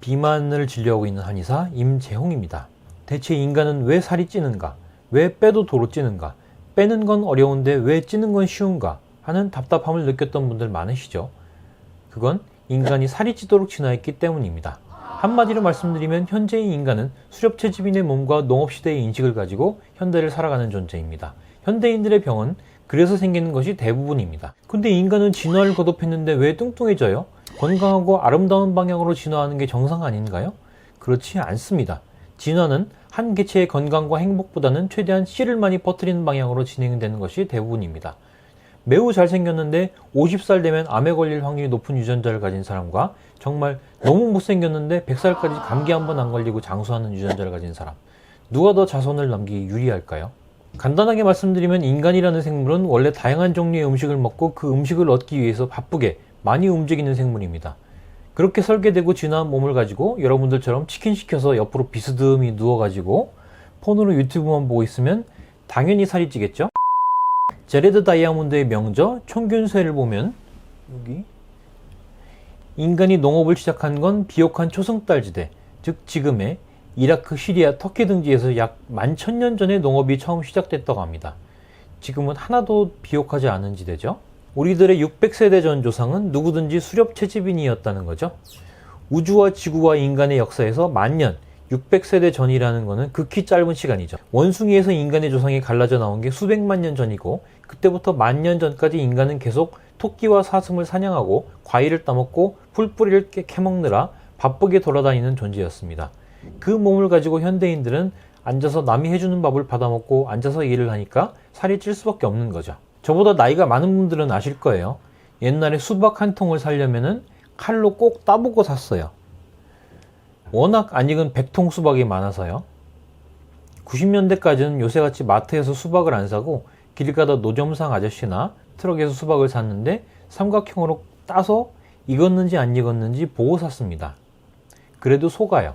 비만을 진료하고 있는 한의사 임재홍입니다. 대체 인간은 왜 살이 찌는가? 왜 빼도 도로 찌는가? 빼는 건 어려운데 왜 찌는 건 쉬운가? 하는 답답함을 느꼈던 분들 많으시죠? 그건 인간이 살이 찌도록 진화했기 때문입니다. 한마디로 말씀드리면 현재의 인간은 수렵채집인의 몸과 농업시대의 인식을 가지고 현대를 살아가는 존재입니다. 현대인들의 병은 그래서 생기는 것이 대부분입니다. 근데 인간은 진화를 거듭했는데 왜 뚱뚱해져요? 건강하고 아름다운 방향으로 진화하는 게 정상 아닌가요? 그렇지 않습니다. 진화는 한 개체의 건강과 행복보다는 최대한 씨를 많이 퍼뜨리는 방향으로 진행되는 것이 대부분입니다. 매우 잘생겼는데 50살 되면 암에 걸릴 확률이 높은 유전자를 가진 사람과 정말 너무 못생겼는데 100살까지 감기 한 번 안 걸리고 장수하는 유전자를 가진 사람, 누가 더 자손을 남기기 유리할까요? 간단하게 말씀드리면 인간이라는 생물은 원래 다양한 종류의 음식을 먹고 그 음식을 얻기 위해서 바쁘게 많이 움직이는 생물입니다. 그렇게 설계되고 진화한 몸을 가지고 여러분들처럼 치킨 시켜서 옆으로 비스듬히 누워가지고 폰으로 유튜브만 보고 있으면 당연히 살이 찌겠죠? 제레드 다이아몬드의 명저 총균쇠를 보면 여기 인간이 농업을 시작한 건 비옥한 초승달지대, 즉 지금의 이라크, 시리아, 터키 등지에서 약 11,000년 전에 농업이 처음 시작됐다고 합니다. 지금은 하나도 비옥하지 않은 지대죠. 우리들의 600세대 전 조상은 누구든지 수렵채집인이었다는 거죠. 우주와 지구와 인간의 역사에서 만년, 600세대 전이라는 것은 극히 짧은 시간이죠. 원숭이에서 인간의 조상이 갈라져 나온 게 수백만 년 전이고 그때부터 10,000년 전까지 인간은 계속 토끼와 사슴을 사냥하고 과일을 따먹고 풀뿌리를 캐먹느라 바쁘게 돌아다니는 존재였습니다. 그 몸을 가지고 현대인들은 앉아서 남이 해주는 밥을 받아먹고 앉아서 일을 하니까 살이 찔 수밖에 없는 거죠. 저보다 나이가 많은 분들은 아실 거예요. 옛날에 수박 한 통을 사려면은 칼로 꼭 따보고 샀어요. 워낙 안 익은 백통 수박이 많아서요. 90년대까지는 요새같이 마트에서 수박을 안 사고 길 가다 노점상 아저씨나 트럭에서 수박을 샀는데 삼각형으로 따서 익었는지 안 익었는지 보고 샀습니다. 그래도 속아요.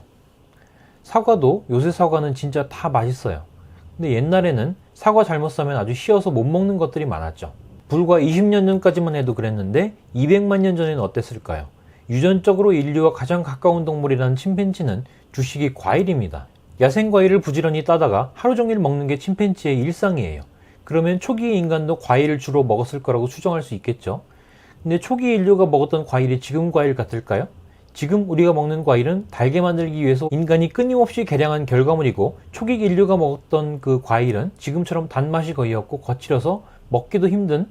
사과도 요새 사과는 진짜 다 맛있어요. 근데 옛날에는 사과 잘못 사면 아주 쉬어서 못 먹는 것들이 많았죠. 불과 20년 전까지만 해도 그랬는데 200만 년 전에는 어땠을까요? 유전적으로 인류와 가장 가까운 동물이라는 침팬지는 주식이 과일입니다. 야생 과일을 부지런히 따다가 하루 종일 먹는 게 침팬지의 일상이에요. 그러면 초기 인간도 과일을 주로 먹었을 거라고 추정할 수 있겠죠. 근데 초기 인류가 먹었던 과일이 지금 과일 같을까요? 지금 우리가 먹는 과일은 달게 만들기 위해서 인간이 끊임없이 개량한 결과물이고 초기 인류가 먹었던 그 과일은 지금처럼 단맛이 거의 없고 거칠어서 먹기도 힘든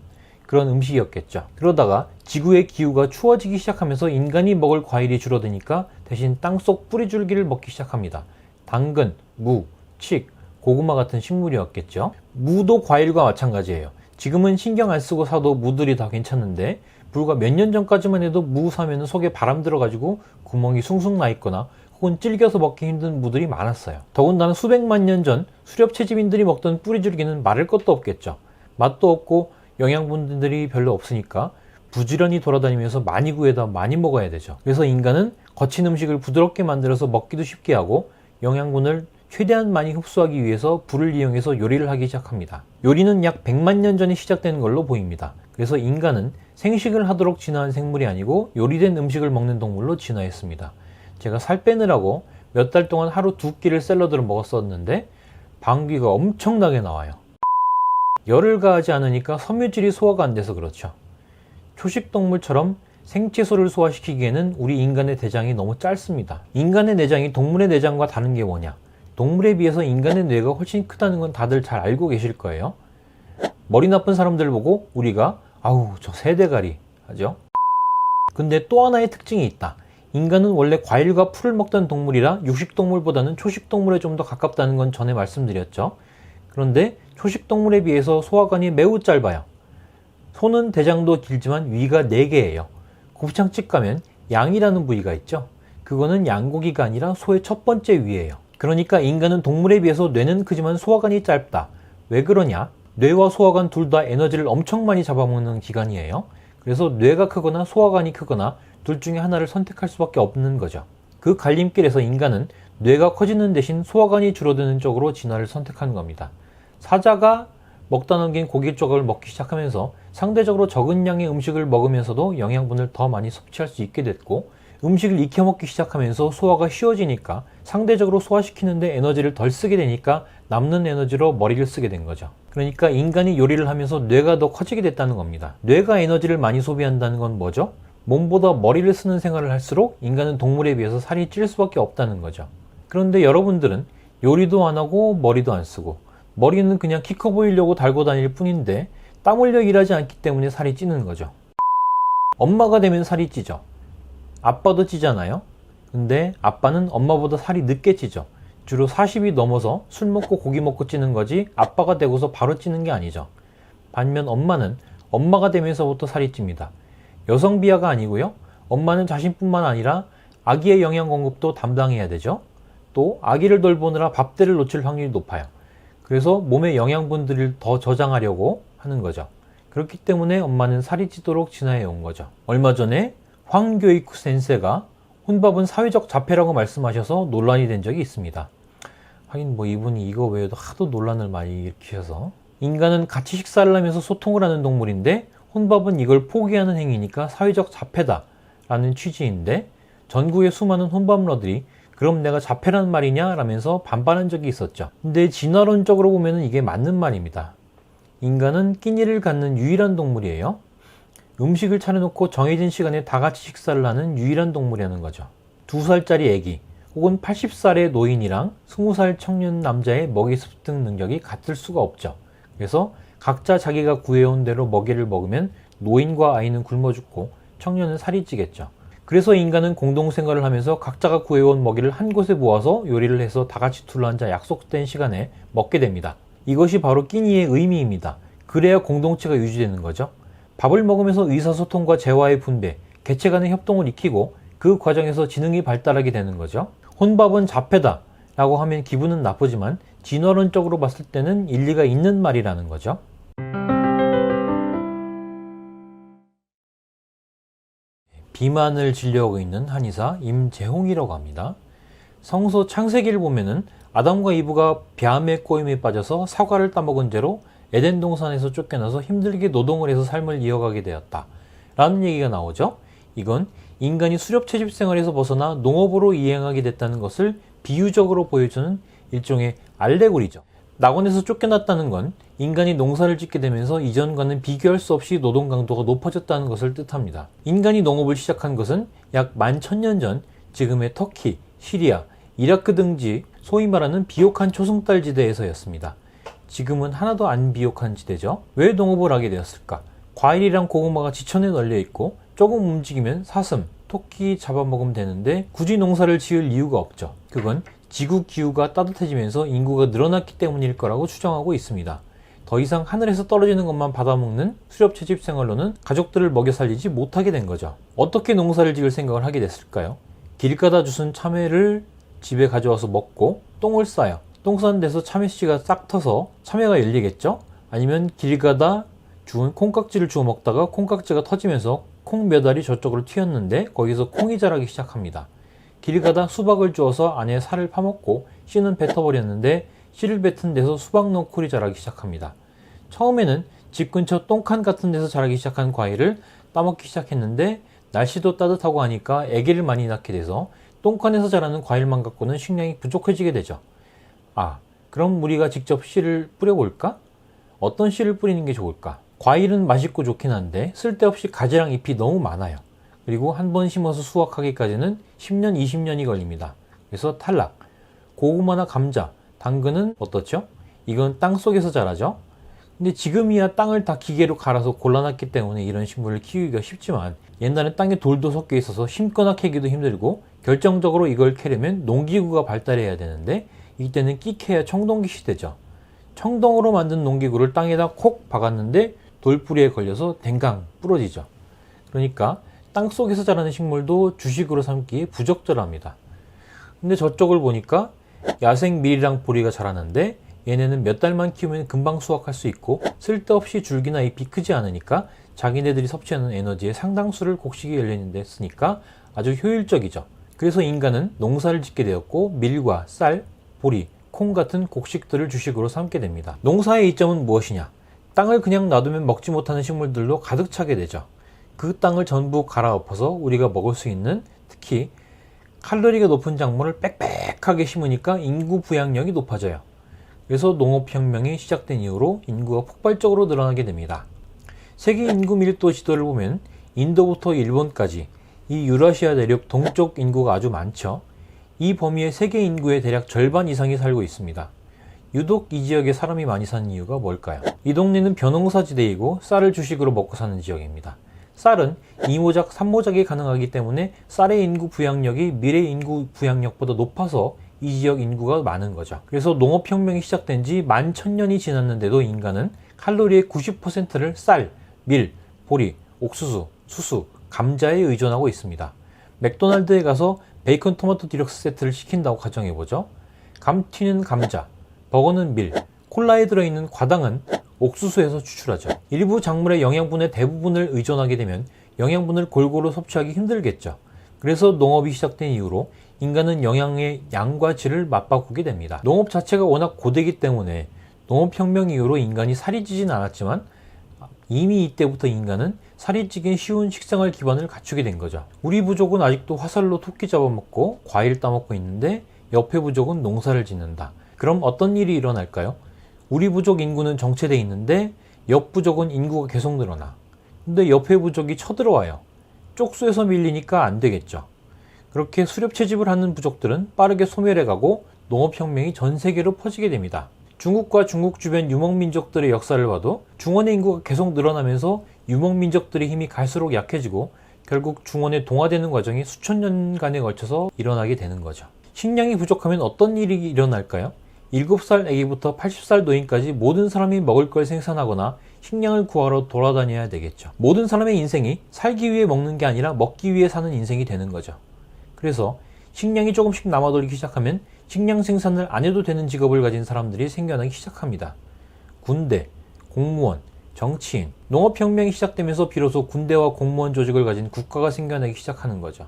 그런 음식이었겠죠. 그러다가 지구의 기후가 추워지기 시작하면서 인간이 먹을 과일이 줄어드니까 대신 땅속 뿌리줄기를 먹기 시작합니다. 당근, 무, 칡, 고구마 같은 식물이었겠죠. 무도 과일과 마찬가지예요. 지금은 신경 안 쓰고 사도 무들이 다 괜찮은데 불과 몇 년 전까지만 해도 무 사면 속에 바람 들어가지고 구멍이 숭숭 나 있거나 혹은 질겨서 먹기 힘든 무들이 많았어요. 더군다나 수백만 년 전 수렵채집인들이 먹던 뿌리줄기는 말할 것도 없겠죠. 맛도 없고 영양분들이 별로 없으니까 부지런히 돌아다니면서 많이 구해다 많이 먹어야 되죠. 그래서 인간은 거친 음식을 부드럽게 만들어서 먹기도 쉽게 하고 영양분을 최대한 많이 흡수하기 위해서 불을 이용해서 요리를 하기 시작합니다. 요리는 약 100만 년 전에 시작된 걸로 보입니다. 그래서 인간은 생식을 하도록 진화한 생물이 아니고 요리된 음식을 먹는 동물로 진화했습니다. 제가 살 빼느라고 몇 달 동안 하루 2끼를 샐러드를 먹었었는데 방귀가 엄청나게 나와요. 열을 가하지 않으니까 섬유질이 소화가 안 돼서 그렇죠. 초식동물처럼 생채소를 소화시키기에는 우리 인간의 대장이 너무 짧습니다. 인간의 내장이 동물의 내장과 다른 게 뭐냐? 동물에 비해서 인간의 뇌가 훨씬 크다는 건 다들 잘 알고 계실 거예요. 머리 나쁜 사람들 보고 우리가 아우 저 새대가리 하죠. 근데 또 하나의 특징이 있다. 인간은 원래 과일과 풀을 먹던 동물이라 육식동물보다는 초식동물에 좀 더 가깝다는 건 전에 말씀드렸죠. 그런데 초식동물에 비해서 소화관이 매우 짧아요. 소는 대장도 길지만 위가 4개예요. 곱창집 가면 양이라는 부위가 있죠. 그거는 양고기가 아니라 소의 첫 번째 위예요. 그러니까 인간은 동물에 비해서 뇌는 크지만 소화관이 짧다. 왜 그러냐? 뇌와 소화관 둘 다 에너지를 엄청 많이 잡아먹는 기관이에요. 그래서 뇌가 크거나 소화관이 크거나 둘 중에 하나를 선택할 수밖에 없는 거죠. 그 갈림길에서 인간은 뇌가 커지는 대신 소화관이 줄어드는 쪽으로 진화를 선택한 겁니다. 사자가 먹다 남긴 고기 조각을 먹기 시작하면서 상대적으로 적은 양의 음식을 먹으면서도 영양분을 더 많이 섭취할 수 있게 됐고 음식을 익혀 먹기 시작하면서 소화가 쉬워지니까 상대적으로 소화시키는데 에너지를 덜 쓰게 되니까 남는 에너지로 머리를 쓰게 된 거죠. 그러니까 인간이 요리를 하면서 뇌가 더 커지게 됐다는 겁니다. 뇌가 에너지를 많이 소비한다는 건 뭐죠? 몸보다 머리를 쓰는 생활을 할수록 인간은 동물에 비해서 살이 찔 수밖에 없다는 거죠. 그런데 여러분들은 요리도 안 하고 머리도 안 쓰고 머리는 그냥 키 커 보이려고 달고 다닐 뿐인데 땀 흘려 일하지 않기 때문에 살이 찌는 거죠. 엄마가 되면 살이 찌죠. 아빠도 찌잖아요. 근데 아빠는 엄마보다 살이 늦게 찌죠. 주로 40이 넘어서 술 먹고 고기 먹고 찌는 거지 아빠가 되고서 바로 찌는 게 아니죠. 반면 엄마는 엄마가 되면서부터 살이 찝니다. 여성 비하가 아니고요. 엄마는 자신뿐만 아니라 아기의 영양 공급도 담당해야 되죠. 또 아기를 돌보느라 밥대를 놓칠 확률이 높아요. 그래서 몸의 영양분들을 더 저장하려고 하는 거죠. 그렇기 때문에 엄마는 살이 찌도록 진화해 온 거죠. 얼마 전에 황교익 센세가 혼밥은 사회적 자폐라고 말씀하셔서 논란이 된 적이 있습니다. 하긴 뭐 이분이 이거 외에도 하도 논란을 많이 일으키셔서 인간은 같이 식사를 하면서 소통을 하는 동물인데 혼밥은 이걸 포기하는 행위니까 사회적 자폐다 라는 취지인데 전국의 수많은 혼밥러들이 그럼 내가 자폐란 말이냐 라면서 반발한 적이 있었죠. 근데 진화론적으로 보면 이게 맞는 말입니다. 인간은 끼니를 갖는 유일한 동물이에요. 음식을 차려놓고 정해진 시간에 다 같이 식사를 하는 유일한 동물이라는 거죠. 2살짜리 애기 혹은 80살의 노인이랑 20살 청년 남자의 먹이 습득 능력이 같을 수가 없죠. 그래서 각자 자기가 구해온 대로 먹이를 먹으면 노인과 아이는 굶어 죽고 청년은 살이 찌겠죠. 그래서 인간은 공동생활을 하면서 각자가 구해온 먹이를 한 곳에 모아서 요리를 해서 다 같이 둘러앉아 약속된 시간에 먹게 됩니다. 이것이 바로 끼니의 의미입니다. 그래야 공동체가 유지되는 거죠. 밥을 먹으면서 의사소통과 재화의 분배, 개체 간의 협동을 익히고 그 과정에서 지능이 발달하게 되는 거죠. 혼밥은 자폐다 라고 하면 기분은 나쁘지만 진화론적으로 봤을 때는 일리가 있는 말이라는 거죠. 비만을 진료하고 있는 한의사 임재홍이라고 합니다. 성서 창세기를 보면은 아담과 이브가 뱀의 꼬임에 빠져서 사과를 따먹은 죄로 에덴 동산에서 쫓겨나서 힘들게 노동을 해서 삶을 이어가게 되었다 라는 얘기가 나오죠. 이건 인간이 수렵채집 생활에서 벗어나 농업으로 이행하게 됐다는 것을 비유적으로 보여주는 일종의 알레고리죠. 낙원에서 쫓겨났다는 건 인간이 농사를 짓게 되면서 이전과는 비교할 수 없이 노동 강도가 높아졌다는 것을 뜻합니다. 인간이 농업을 시작한 것은 약 11,000년 전 지금의 터키, 시리아, 이라크 등지 소위 말하는 비옥한 초승달 지대에서였습니다. 지금은 하나도 안 비옥한 지대죠. 왜 농업을 하게 되었을까? 과일이랑 고구마가 지천에 널려 있고 조금 움직이면 사슴, 토끼 잡아먹으면 되는데 굳이 농사를 지을 이유가 없죠. 그건 지구 기후가 따뜻해지면서 인구가 늘어났기 때문일 거라고 추정하고 있습니다. 더 이상 하늘에서 떨어지는 것만 받아먹는 수렵채집 생활로는 가족들을 먹여 살리지 못하게 된 거죠. 어떻게 농사를 지을 생각을 하게 됐을까요? 길 가다 주운 참외를 집에 가져와서 먹고 똥을 싸요. 똥 싸는 데서 참외씨가 싹 터서 참외가 열리겠죠? 아니면 길 가다 주운 콩깍지를 주워 먹다가 콩깍지가 터지면서 콩 몇 알이 저쪽으로 튀었는데 거기서 콩이 자라기 시작합니다. 길 가다 수박을 주워서 안에 살을 파먹고 씨는 뱉어버렸는데 씨를 뱉은 데서 수박 넝쿨이 자라기 시작합니다. 처음에는 집 근처 똥칸 같은 데서 자라기 시작한 과일을 따먹기 시작했는데 날씨도 따뜻하고 하니까 애기를 많이 낳게 돼서 똥칸에서 자라는 과일만 갖고는 식량이 부족해지게 되죠. 그럼 우리가 직접 씨를 뿌려볼까? 어떤 씨를 뿌리는 게 좋을까? 과일은 맛있고 좋긴 한데 쓸데없이 가지랑 잎이 너무 많아요. 그리고 한 번 심어서 수확하기까지는 10년, 20년이 걸립니다. 그래서 탈락. 고구마나 감자, 당근은 어떻죠? 이건 땅 속에서 자라죠? 근데 지금이야 땅을 다 기계로 갈아서 골라놨기 때문에 이런 식물을 키우기가 쉽지만 옛날엔 땅에 돌도 섞여 있어서 심거나 캐기도 힘들고 결정적으로 이걸 캐려면 농기구가 발달해야 되는데 이때는 끼케야 청동기 시대죠. 청동으로 만든 농기구를 땅에다 콕 박았는데 돌뿌리에 걸려서 댕강 부러지죠. 그러니까 땅속에서 자라는 식물도 주식으로 삼기에 부적절합니다. 근데 저쪽을 보니까 야생 밀이랑 보리가 자라는데 얘네는 몇 달만 키우면 금방 수확할 수 있고 쓸데없이 줄기나 잎이 크지 않으니까 자기네들이 섭취하는 에너지의 상당수를 곡식이 열리는 데 쓰니까 아주 효율적이죠. 그래서 인간은 농사를 짓게 되었고 밀과 쌀, 보리, 콩 같은 곡식들을 주식으로 삼게 됩니다. 농사의 이점은 무엇이냐? 땅을 그냥 놔두면 먹지 못하는 식물들로 가득 차게 되죠. 그 땅을 전부 갈아엎어서 우리가 먹을 수 있는 특히 칼로리가 높은 작물을 빽빽하게 심으니까 인구 부양력이 높아져요. 그래서 농업혁명이 시작된 이후로 인구가 폭발적으로 늘어나게 됩니다. 세계 인구 밀도 지도를 보면 인도부터 일본까지 이 유라시아 대륙 동쪽 인구가 아주 많죠. 이 범위의 세계 인구의 대략 절반 이상이 살고 있습니다. 유독 이 지역에 사람이 많이 사는 이유가 뭘까요? 이 동네는 벼농사지대이고 쌀을 주식으로 먹고 사는 지역입니다. 쌀은 2모작, 3모작이 가능하기 때문에 쌀의 인구 부양력이 밀의 인구 부양력보다 높아서 이 지역 인구가 많은 거죠. 그래서 농업혁명이 시작된 지 11,000년이 지났는데도 인간은 칼로리의 90%를 쌀, 밀, 보리, 옥수수, 수수, 감자에 의존하고 있습니다. 맥도날드에 가서 베이컨 토마토 디럭스 세트를 시킨다고 가정해보죠. 감 튀는 감자, 버거는 밀, 콜라에 들어있는 과당은 옥수수에서 추출하죠. 일부 작물의 영양분의 대부분을 의존하게 되면 영양분을 골고루 섭취하기 힘들겠죠. 그래서 농업이 시작된 이후로 인간은 영양의 양과 질을 맞바꾸게 됩니다. 농업 자체가 워낙 고되기 때문에 농업혁명 이후로 인간이 살이 찌진 않았지만 이미 이때부터 인간은 살이 찌긴 쉬운 식생활 기반을 갖추게 된 거죠. 우리 부족은 아직도 화살로 토끼 잡아먹고 과일 따먹고 있는데 옆에 부족은 농사를 짓는다. 그럼 어떤 일이 일어날까요? 우리 부족 인구는 정체되어 있는데 옆 부족은 인구가 계속 늘어나. 근데 옆에 부족이 쳐들어와요. 쪽수에서 밀리니까 안 되겠죠. 그렇게 수렵 채집을 하는 부족들은 빠르게 소멸해가고 농업혁명이 전 세계로 퍼지게 됩니다. 중국과 중국 주변 유목민족들의 역사를 봐도 중원의 인구가 계속 늘어나면서 유목민족들의 힘이 갈수록 약해지고 결국 중원에 동화되는 과정이 수천 년간에 걸쳐서 일어나게 되는 거죠. 식량이 부족하면 어떤 일이 일어날까요? 7살 아기부터 80살 노인까지 모든 사람이 먹을 걸 생산하거나 식량을 구하러 돌아다녀야 되겠죠. 모든 사람의 인생이 살기 위해 먹는 게 아니라 먹기 위해 사는 인생이 되는 거죠. 그래서 식량이 조금씩 남아돌기 시작하면 식량 생산을 안 해도 되는 직업을 가진 사람들이 생겨나기 시작합니다. 군대, 공무원, 정치인, 농업혁명이 시작되면서 비로소 군대와 공무원 조직을 가진 국가가 생겨나기 시작하는 거죠.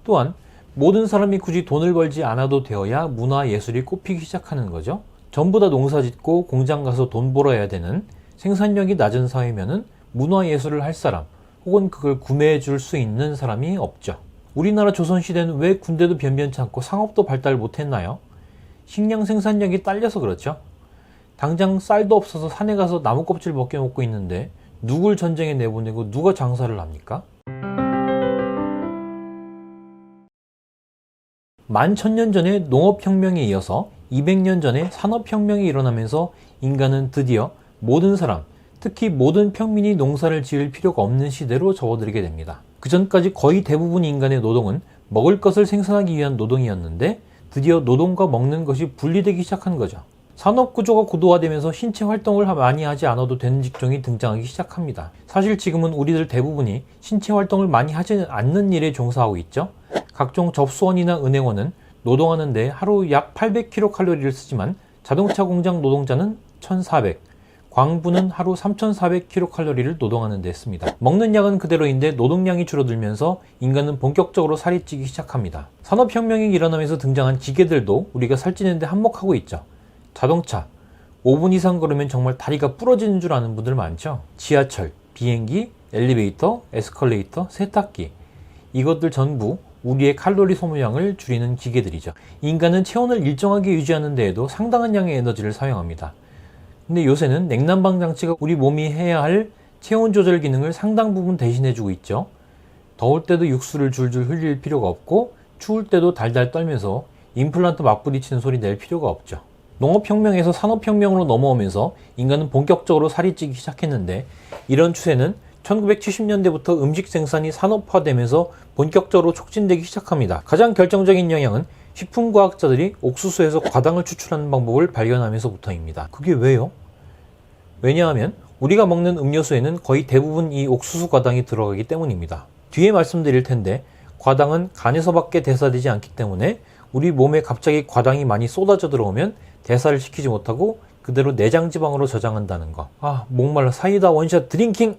또한 모든 사람이 굳이 돈을 벌지 않아도 되어야 문화예술이 꼽히기 시작하는 거죠. 전부 다 농사 짓고 공장 가서 돈 벌어야 되는 생산력이 낮은 사회면은 문화예술을 할 사람 혹은 그걸 구매해 줄 수 있는 사람이 없죠. 우리나라 조선시대는 왜 군대도 변변치 않고 상업도 발달 못했나요? 식량 생산력이 딸려서 그렇죠. 당장 쌀도 없어서 산에 가서 나무 껍질 벗겨 먹고 있는데 누굴 전쟁에 내보내고 누가 장사를 합니까? 11,000년 전에 농업혁명에 이어서 200년 전에 산업혁명이 일어나면서 인간은 드디어 모든 사람, 특히 모든 평민이 농사를 지을 필요가 없는 시대로 접어들게 됩니다. 그 전까지 거의 대부분 인간의 노동은 먹을 것을 생산하기 위한 노동이었는데 드디어 노동과 먹는 것이 분리되기 시작한 거죠. 산업구조가 고도화되면서 신체 활동을 많이 하지 않아도 되는 직종이 등장하기 시작합니다. 사실 지금은 우리들 대부분이 신체 활동을 많이 하지 않는 일에 종사하고 있죠. 각종 접수원이나 은행원은 노동하는데 하루 약 800kcal를 쓰지만 자동차 공장 노동자는 1,400, 광부는 하루 3,400kcal를 노동하는 데 씁니다. 먹는 양은 그대로인데 노동량이 줄어들면서 인간은 본격적으로 살이 찌기 시작합니다. 산업혁명이 일어나면서 등장한 기계들도 우리가 살찌는데 한몫하고 있죠. 자동차, 5분 이상 걸으면 정말 다리가 부러지는 줄 아는 분들 많죠. 지하철, 비행기, 엘리베이터, 에스컬레이터, 세탁기, 이것들 전부 우리의 칼로리 소모량을 줄이는 기계들이죠. 인간은 체온을 일정하게 유지하는 데에도 상당한 양의 에너지를 사용합니다. 근데 요새는 냉난방 장치가 우리 몸이 해야 할 체온 조절 기능을 상당 부분 대신해주고 있죠. 더울 때도 육수를 줄줄 흘릴 필요가 없고 추울 때도 달달 떨면서 임플란트 맞부딪히는 소리 낼 필요가 없죠. 농업혁명에서 산업혁명으로 넘어오면서 인간은 본격적으로 살이 찌기 시작했는데 이런 추세는 1970년대부터 음식 생산이 산업화되면서 본격적으로 촉진되기 시작합니다. 가장 결정적인 영향은 식품과학자들이 옥수수에서 과당을 추출하는 방법을 발견하면서부터입니다. 그게 왜요? 왜냐하면 우리가 먹는 음료수에는 거의 대부분 이 옥수수 과당이 들어가기 때문입니다. 뒤에 말씀드릴 텐데 과당은 간에서밖에 대사되지 않기 때문에 우리 몸에 갑자기 과당이 많이 쏟아져 들어오면 대사를 시키지 못하고 그대로 내장지방으로 저장한다는 거. 목말라 사이다 원샷 드링킹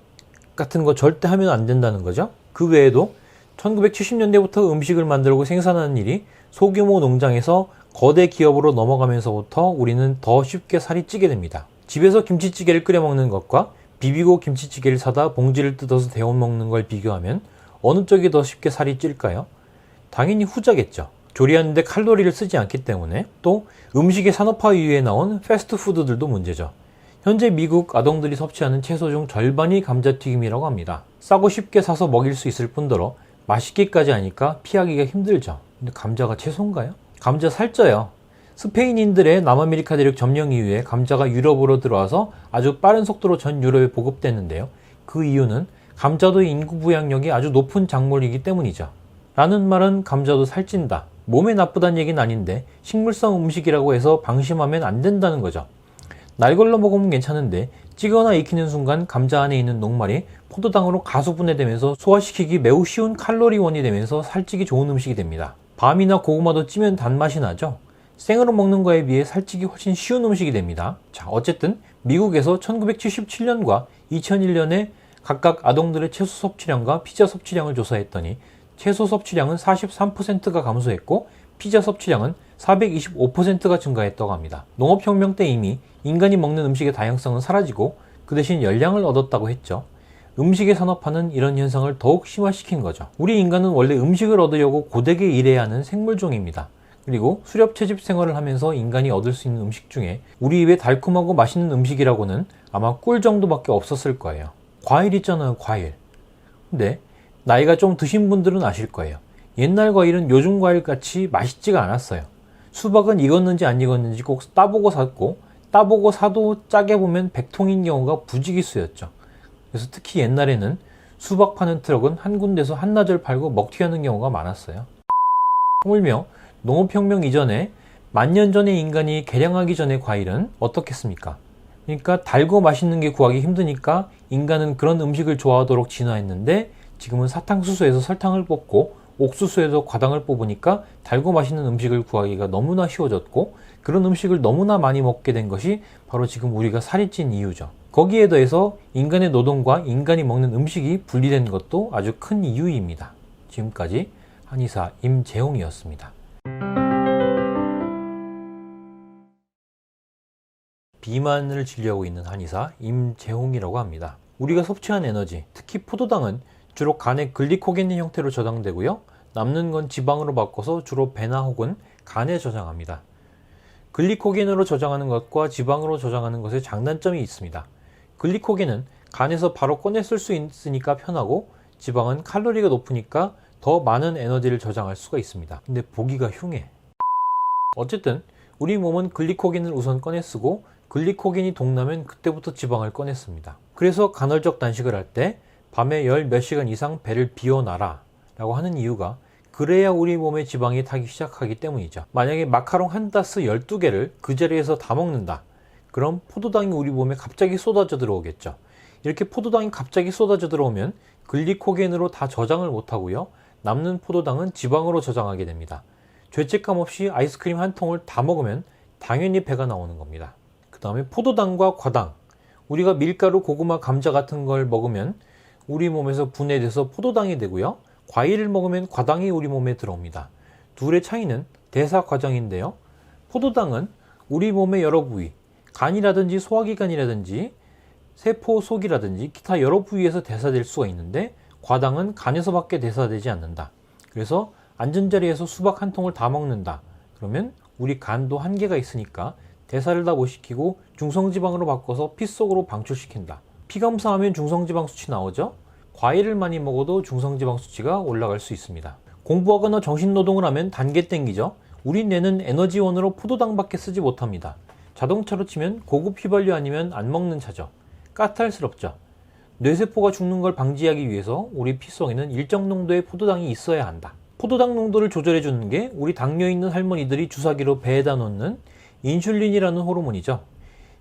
같은 거 절대 하면 안 된다는 거죠. 그 외에도 1970년대부터 음식을 만들고 생산하는 일이 소규모 농장에서 거대 기업으로 넘어가면서부터 우리는 더 쉽게 살이 찌게 됩니다. 집에서 김치찌개를 끓여 먹는 것과 비비고 김치찌개를 사다 봉지를 뜯어서 데워 먹는 걸 비교하면 어느 쪽이 더 쉽게 살이 찔까요? 당연히 후자겠죠. 조리하는데 칼로리를 쓰지 않기 때문에. 또 음식의 산업화 이후에 나온 패스트푸드들도 문제죠. 현재 미국 아동들이 섭취하는 채소 중 절반이 감자튀김이라고 합니다. 싸고 쉽게 사서 먹일 수 있을 뿐더러 맛있기까지 하니까 피하기가 힘들죠. 근데 감자가 채소인가요? 감자 살쪄요. 스페인인들의 남아메리카 대륙 점령 이후에 감자가 유럽으로 들어와서 아주 빠른 속도로 전 유럽에 보급됐는데요. 그 이유는 감자도 인구 부양력이 아주 높은 작물이기 때문이죠. 라는 말은 감자도 살찐다, 몸에 나쁘다는 얘기는 아닌데 식물성 음식이라고 해서 방심하면 안 된다는 거죠. 날 걸러 먹으면 괜찮은데 찌거나 익히는 순간 감자 안에 있는 녹말이 포도당으로 가수분해되면서 소화시키기 매우 쉬운 칼로리원이 되면서 살찌기 좋은 음식이 됩니다. 밤이나 고구마도 찌면 단맛이 나죠. 생으로 먹는 거에 비해 살찌기 훨씬 쉬운 음식이 됩니다. 자, 어쨌든 미국에서 1977년과 2001년에 각각 아동들의 채소 섭취량과 피자 섭취량을 조사했더니 채소 섭취량은 43%가 감소했고 피자 섭취량은 425%가 증가했다고 합니다. 농업혁명 때 이미 인간이 먹는 음식의 다양성은 사라지고 그 대신 열량을 얻었다고 했죠. 음식의 산업화는 이런 현상을 더욱 심화시킨 거죠. 우리 인간은 원래 음식을 얻으려고 고되게 일해야 하는 생물종입니다. 그리고 수렵 채집 생활을 하면서 인간이 얻을 수 있는 음식 중에 우리 입에 달콤하고 맛있는 음식이라고는 아마 꿀 정도밖에 없었을 거예요. 과일 있잖아요, 과일. 근데 나이가 좀 드신 분들은 아실 거예요. 옛날 과일은 요즘 과일 같이 맛있지가 않았어요. 수박은 익었는지 안 익었는지 꼭 따보고 샀고, 따보고 사도 짜게 보면 100통인 경우가 부지기수였죠. 그래서 특히 옛날에는 수박 파는 트럭은 한 군데서 한나절 팔고 먹튀하는 경우가 많았어요. 하물며 농업혁명 이전에 10,000년 전에 인간이 개량하기 전의 과일은 어떻겠습니까? 그러니까 달고 맛있는 게 구하기 힘드니까 인간은 그런 음식을 좋아하도록 진화했는데 지금은 사탕수수에서 설탕을 뽑고 옥수수에서 과당을 뽑으니까 달고 맛있는 음식을 구하기가 너무나 쉬워졌고 그런 음식을 너무나 많이 먹게 된 것이 바로 지금 우리가 살이 찐 이유죠. 거기에 더해서 인간의 노동과 인간이 먹는 음식이 분리된 것도 아주 큰 이유입니다. 지금까지 한의사 임재홍이었습니다. 비만을 진료하고 있는 한의사 임재홍이라고 합니다. 우리가 섭취한 에너지, 특히 포도당은 주로 간의 글리코겐의 형태로 저장되고요. 남는 건 지방으로 바꿔서 주로 배나 혹은 간에 저장합니다. 글리코겐으로 저장하는 것과 지방으로 저장하는 것에 장단점이 있습니다. 글리코겐은 간에서 바로 꺼내 쓸 수 있으니까 편하고 지방은 칼로리가 높으니까 더 많은 에너지를 저장할 수가 있습니다. 근데 보기가 흉해. 어쨌든 우리 몸은 글리코겐을 우선 꺼내 쓰고 글리코겐이 동나면 그때부터 지방을 꺼내 씁니다. 그래서 간헐적 단식을 할 때 밤에 10 몇 시간 이상 배를 비워놔라 라고 하는 이유가 그래야 우리 몸에 지방이 타기 시작하기 때문이죠. 만약에 마카롱 한 다스 12개를 그 자리에서 다 먹는다. 그럼 포도당이 우리 몸에 갑자기 쏟아져 들어오겠죠. 이렇게 포도당이 갑자기 쏟아져 들어오면 글리코겐으로 다 저장을 못하고요. 남는 포도당은 지방으로 저장하게 됩니다. 죄책감 없이 아이스크림 한 통을 다 먹으면 당연히 배가 나오는 겁니다. 그 다음에 포도당과 과당, 우리가 밀가루, 고구마, 감자 같은 걸 먹으면 우리 몸에서 분해돼서 포도당이 되고요. 과일을 먹으면 과당이 우리 몸에 들어옵니다. 둘의 차이는 대사 과정인데요. 포도당은 우리 몸의 여러 부위, 간이라든지 소화기관이라든지 세포 속이라든지 기타 여러 부위에서 대사될 수가 있는데 과당은 간에서밖에 대사되지 않는다. 그래서 앉은 자리에서 수박 한 통을 다 먹는다. 그러면 우리 간도 한계가 있으니까 대사를 다 못 시키고 중성지방으로 바꿔서 피 속으로 방출시킨다. 피 검사하면 중성지방 수치 나오죠? 과일을 많이 먹어도 중성지방 수치가 올라갈 수 있습니다. 공부하거나 정신노동을 하면 단계 땡기죠? 우리 뇌는 에너지원으로 포도당밖에 쓰지 못합니다. 자동차로 치면 고급 휘발유 아니면 안 먹는 차죠. 까탈스럽죠? 뇌세포가 죽는 걸 방지하기 위해서 우리 피 속에는 일정 농도의 포도당이 있어야 한다. 포도당 농도를 조절해 주는 게 우리 당뇨 있는 할머니들이 주사기로 배에다 놓는 인슐린이라는 호르몬이죠.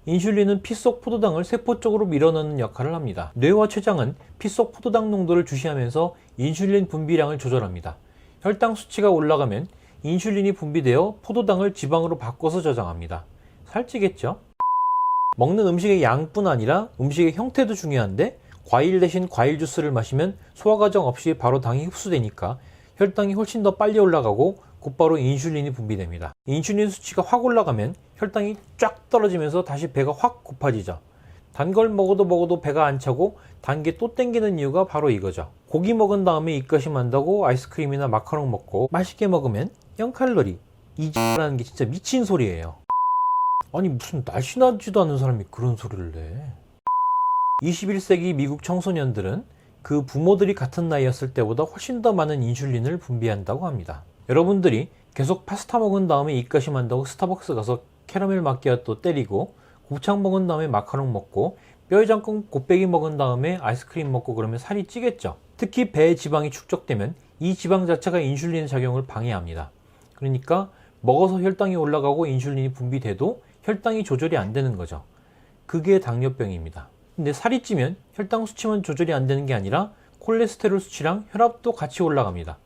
인슐린은 피 속 포도당을 세포 쪽으로 밀어넣는 역할을 합니다. 뇌와 췌장은 피 속 포도당 농도를 주시하면서 인슐린 분비량을 조절합니다. 혈당 수치가 올라가면 인슐린이 분비되어 포도당을 지방으로 바꿔서 저장합니다. 살찌겠죠? 먹는 음식의 양뿐 아니라 음식의 형태도 중요한데 과일 대신 과일 주스를 마시면 소화과정 없이 바로 당이 흡수되니까 혈당이 훨씬 더 빨리 올라가고 곧바로 인슐린이 분비됩니다. 인슐린 수치가 확 올라가면 혈당이 쫙 떨어지면서 다시 배가 확 고파지죠. 단 걸 먹어도 배가 안 차고 단 게 또 땡기는 이유가 바로 이거죠. 고기 먹은 다음에 입가심 한다고 아이스크림이나 마카롱 먹고 맛있게 먹으면 0칼로리. 이 X라는 게 진짜 미친 소리예요. 아니 무슨 날씬하지도 않은 사람이 그런 소리를 내. 21세기 미국 청소년들은 그 부모들이 같은 나이였을 때보다 훨씬 더 많은 인슐린을 분비한다고 합니다. 여러분들이 계속 파스타 먹은 다음에 입가심 한다고 스타벅스 가서 캐러멜 마키아또 때리고 곱창 먹은 다음에 마카롱 먹고 뼈해장국 곱빼기 먹은 다음에 아이스크림 먹고 그러면 살이 찌겠죠. 특히 배에 지방이 축적되면 이 지방 자체가 인슐린 작용을 방해합니다. 그러니까 먹어서 혈당이 올라가고 인슐린이 분비돼도 혈당이 조절이 안 되는 거죠. 그게 당뇨병입니다. 근데 살이 찌면 혈당 수치만 조절이 안 되는 게 아니라 콜레스테롤 수치랑 혈압도 같이 올라갑니다.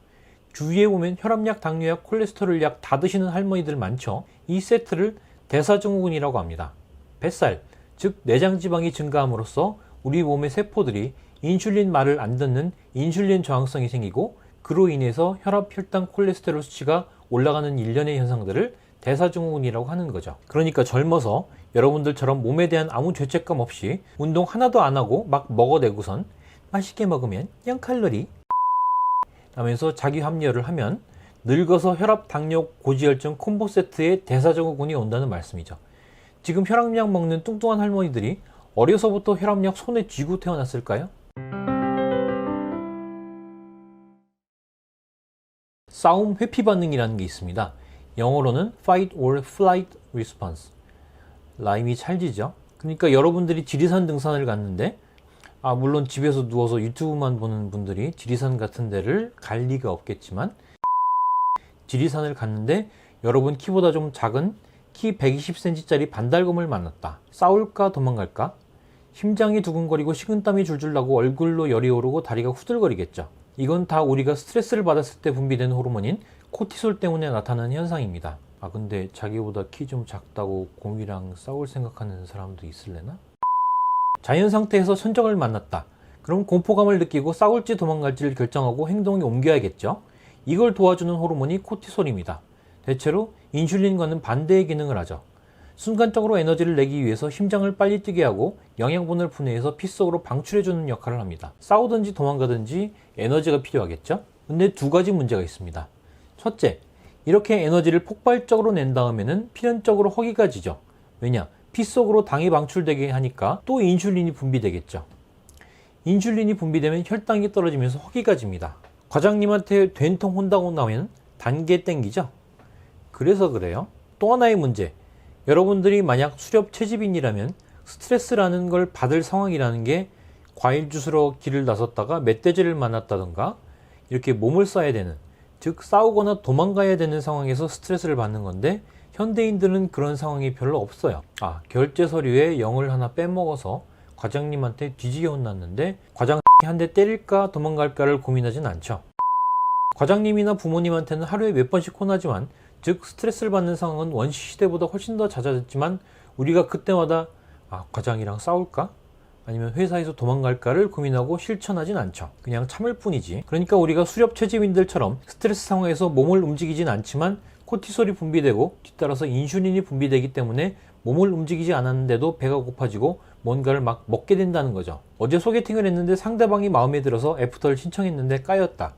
주위에 보면 혈압약, 당뇨약, 콜레스테롤약 다 드시는 할머니들 많죠. 이 세트를 대사증후군이라고 합니다. 뱃살, 즉 내장 지방이 증가함으로써 우리 몸의 세포들이 인슐린 말을 안 듣는 인슐린 저항성이 생기고 그로 인해서 혈압, 혈당, 콜레스테롤 수치가 올라가는 일련의 현상들을 대사증후군이라고 하는 거죠. 그러니까 젊어서 여러분들처럼 몸에 대한 아무 죄책감 없이 운동 하나도 안 하고 막 먹어대고선 맛있게 먹으면 0칼로리 하면서 자기 합리화를 하면 늙어서 혈압, 당뇨, 고지혈증 콤보 세트에 대사증후군이 온다는 말씀이죠. 지금 혈압약 먹는 뚱뚱한 할머니들이 어려서부터 혈압약 손에 쥐고 태어났을까요? 싸움 회피 반응이라는 게 있습니다. 영어로는 Fight or Flight Response. 라임이 찰지죠? 그러니까 여러분들이 지리산 등산을 갔는데 물론 집에서 누워서 유튜브만 보는 분들이 지리산 같은 데를 갈 리가 없겠지만 지리산을 갔는데 여러분 키보다 좀 작은 키 120cm짜리 반달곰을 만났다. 싸울까 도망갈까? 심장이 두근거리고 식은땀이 줄줄 나고 얼굴로 열이 오르고 다리가 후들거리겠죠. 이건 다 우리가 스트레스를 받았을 때 분비되는 호르몬인 코티솔 때문에 나타나는 현상입니다. 근데 자기보다 키 좀 작다고 곰이랑 싸울 생각하는 사람도 있을래나? 자연 상태에서 천적을 만났다. 그럼 공포감을 느끼고 싸울지 도망갈지를 결정하고 행동에 옮겨야겠죠. 이걸 도와주는 호르몬이 코티솔입니다. 대체로 인슐린과는 반대의 기능을 하죠. 순간적으로 에너지를 내기 위해서 심장을 빨리 뛰게 하고 영양분을 분해해서 피 속으로 방출해주는 역할을 합니다. 싸우든지 도망가든지 에너지가 필요하겠죠? 근데 두 가지 문제가 있습니다. 첫째, 이렇게 에너지를 폭발적으로 낸 다음에는 필연적으로 허기가 지죠. 왜냐? 피 속으로 당이 방출되게 하니까 또 인슐린이 분비되겠죠. 인슐린이 분비되면 혈당이 떨어지면서 허기가 집니다. 과장님한테 된통 혼나고 나면 단계 땡기죠? 그래서 그래요. 또 하나의 문제. 여러분들이 만약 수렵 채집인이라면 스트레스라는 걸 받을 상황이라는 게 과일 주스러 길을 나섰다가 멧돼지를 만났다던가 이렇게 몸을 써야 되는, 즉 싸우거나 도망가야 되는 상황에서 스트레스를 받는 건데 현대인들은 그런 상황이 별로 없어요. 결제 서류에 0을 하나 빼먹어서 과장님한테 뒤지게 혼났는데 과장 한 대 때릴까 도망갈까를 고민하진 않죠. 과장님이나 부모님한테는 하루에 몇 번씩 혼나지만 즉 스트레스를 받는 상황은 원시 시대보다 훨씬 더 잦아졌지만 우리가 그때마다 과장이랑 싸울까? 아니면 회사에서 도망갈까를 고민하고 실천하진 않죠. 그냥 참을 뿐이지. 그러니까 우리가 수렵 채집인들처럼 스트레스 상황에서 몸을 움직이진 않지만 코티솔이 분비되고 뒤따라서 인슐린이 분비되기 때문에 몸을 움직이지 않았는데도 배가 고파지고 뭔가를 막 먹게 된다는 거죠. 어제 소개팅을 했는데 상대방이 마음에 들어서 애프터를 신청했는데 까였다.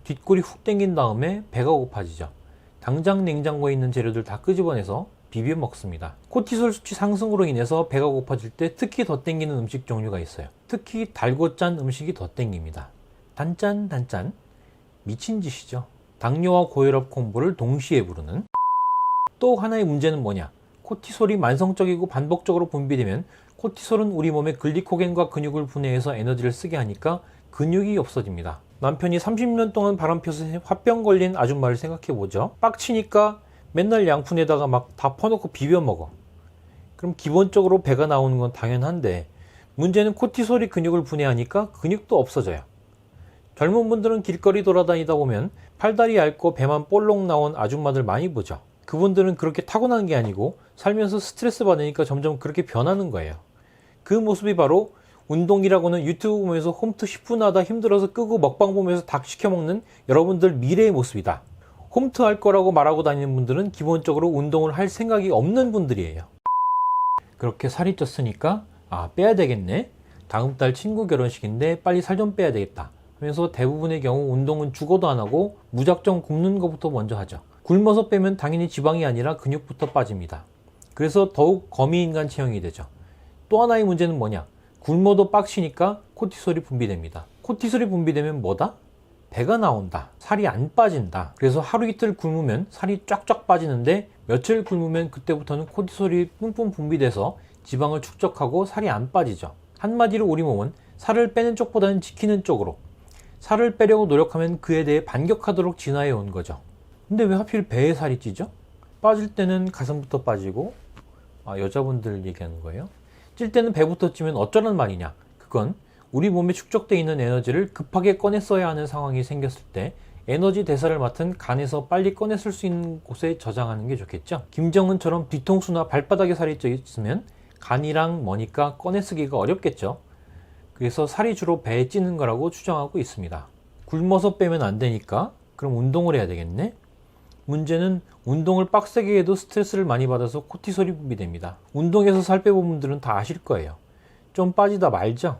뒷골이 훅 당긴 다음에 배가 고파지죠. 당장 냉장고에 있는 재료들 다 끄집어내서 비벼 먹습니다. 코티솔 수치 상승으로 인해서 배가 고파질 때 특히 더 땡기는 음식 종류가 있어요. 특히 달고 짠 음식이 더 땡깁니다. 단짠 미친 짓이죠. 당뇨와 고혈압 콤보를 동시에 부르는. 또 하나의 문제는 뭐냐? 코티솔이 만성적이고 반복적으로 분비되면 코티솔은 우리 몸의 글리코겐과 근육을 분해해서 에너지를 쓰게 하니까 근육이 없어집니다. 남편이 30년 동안 바람펴서 화병 걸린 아줌마를 생각해보죠. 빡치니까 맨날 양푼에다가 막 다 퍼놓고 비벼 먹어. 그럼 기본적으로 배가 나오는 건 당연한데 문제는 코티솔이 근육을 분해하니까 근육도 없어져요. 젊은 분들은 길거리 돌아다니다 보면 팔다리 얇고 배만 볼록 나온 아줌마들 많이 보죠. 그분들은 그렇게 타고난 게 아니고 살면서 스트레스 받으니까 점점 그렇게 변하는 거예요. 그 모습이 바로 운동이라고는 유튜브 보면서 홈트 10분 하다 힘들어서 끄고 먹방 보면서 닭 시켜 먹는 여러분들 미래의 모습이다. 홈트 할 거라고 말하고 다니는 분들은 기본적으로 운동을 할 생각이 없는 분들이에요. 그렇게 살이 쪘으니까 아, 빼야 되겠네. 다음 달 친구 결혼식인데 빨리 살 좀 빼야 되겠다 하면서 대부분의 경우 운동은 죽어도 안 하고 무작정 굶는 것부터 먼저 하죠. 굶어서 빼면 당연히 지방이 아니라 근육부터 빠집니다. 그래서 더욱 거미인간 체형이 되죠. 또 하나의 문제는 뭐냐? 굶어도 빡치니까 코티솔이 분비됩니다. 코티솔이 분비되면 뭐다? 배가 나온다. 살이 안 빠진다. 그래서 하루 이틀 굶으면 살이 쫙쫙 빠지는데 며칠 굶으면 그때부터는 코티솔이 뿜뿜 분비돼서 지방을 축적하고 살이 안 빠지죠. 한마디로 우리 몸은 살을 빼는 쪽보다는 지키는 쪽으로, 살을 빼려고 노력하면 그에 대해 반격하도록 진화해 온 거죠. 근데 왜 하필 배에 살이 찌죠? 빠질 때는 가슴부터 빠지고, 여자분들 얘기하는 거예요. 찔 때는 배부터 찌면 어쩌란 말이냐? 그건 우리 몸에 축적되어 있는 에너지를 급하게 꺼내 써야 하는 상황이 생겼을 때 에너지 대사를 맡은 간에서 빨리 꺼내 쓸 수 있는 곳에 저장하는 게 좋겠죠. 김정은처럼 뒤통수나 발바닥에 살이 쪄 있으면 간이랑 머니까 꺼내 쓰기가 어렵겠죠. 그래서 살이 주로 배에 찌는 거라고 추정하고 있습니다. 굶어서 빼면 안 되니까 그럼 운동을 해야 되겠네? 문제는 운동을 빡세게 해도 스트레스를 많이 받아서 코티솔이 분비됩니다. 운동해서 살 빼본 분들은 다 아실 거예요. 좀 빠지다 말죠.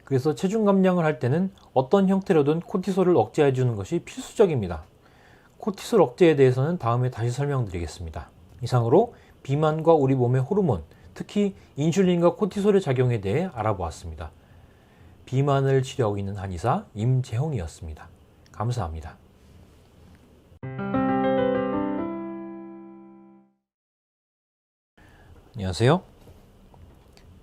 그래서 체중 감량을 할 때는 어떤 형태로든 코티솔을 억제해 주는 것이 필수적입니다. 코티솔 억제에 대해서는 다음에 다시 설명드리겠습니다. 이상으로 비만과 우리 몸의 호르몬, 특히 인슐린과 코티솔의 작용에 대해 알아보았습니다. 비만을 치료하고 있는 한의사 임재홍이었습니다. 감사합니다. 안녕하세요.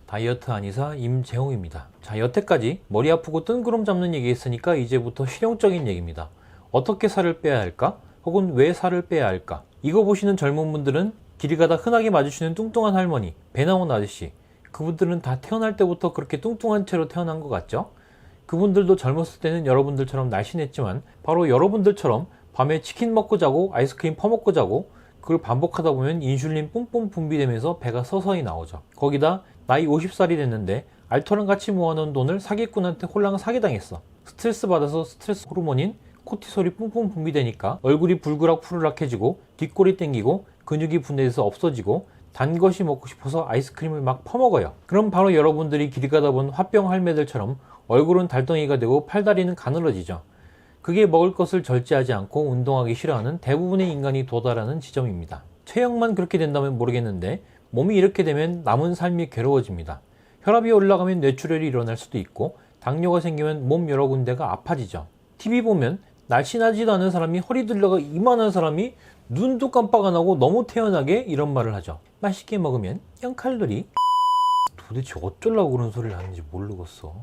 다이어트 한의사 임재홍입니다. 자, 여태까지 머리 아프고 뜬구름 잡는 얘기 했으니까 이제부터 실용적인 얘기입니다. 어떻게 살을 빼야 할까? 혹은 왜 살을 빼야 할까? 이거 보시는 젊은 분들은 길 가다 흔하게 마주치는 뚱뚱한 할머니, 배 나온 아저씨, 그분들은 다 태어날 때부터 그렇게 뚱뚱한 채로 태어난 것 같죠? 그분들도 젊었을 때는 여러분들처럼 날씬했지만 바로 여러분들처럼 밤에 치킨 먹고 자고 아이스크림 퍼먹고 자고 그걸 반복하다 보면 인슐린 뿜뿜 분비되면서 배가 서서히 나오죠. 거기다 나이 50살이 됐는데 알토랑 같이 모아놓은 돈을 사기꾼한테 홀랑 사기당했어. 스트레스 받아서 스트레스 호르몬인 코티솔이 뿜뿜 분비되니까 얼굴이 불그락 푸르락해지고 뒷골이 땡기고 근육이 분해돼서 없어지고 단 것이 먹고 싶어서 아이스크림을 막 퍼먹어요. 그럼 바로 여러분들이 길 가다 본 화병 할매들처럼 얼굴은 달덩이가 되고 팔다리는 가늘어지죠. 그게 먹을 것을 절제하지 않고 운동하기 싫어하는 대부분의 인간이 도달하는 지점입니다. 체형만 그렇게 된다면 모르겠는데 몸이 이렇게 되면 남은 삶이 괴로워집니다. 혈압이 올라가면 뇌출혈이 일어날 수도 있고 당뇨가 생기면 몸 여러 군데가 아파지죠. TV 보면 날씬하지도 않은 사람이 허리 들려가 이만한 사람이 눈도 깜빡 안 하고 너무 태연하게 이런 말을 하죠. 맛있게 먹으면 0칼로리. 도대체 어쩌려고 그런 소리를 하는지 모르겠어.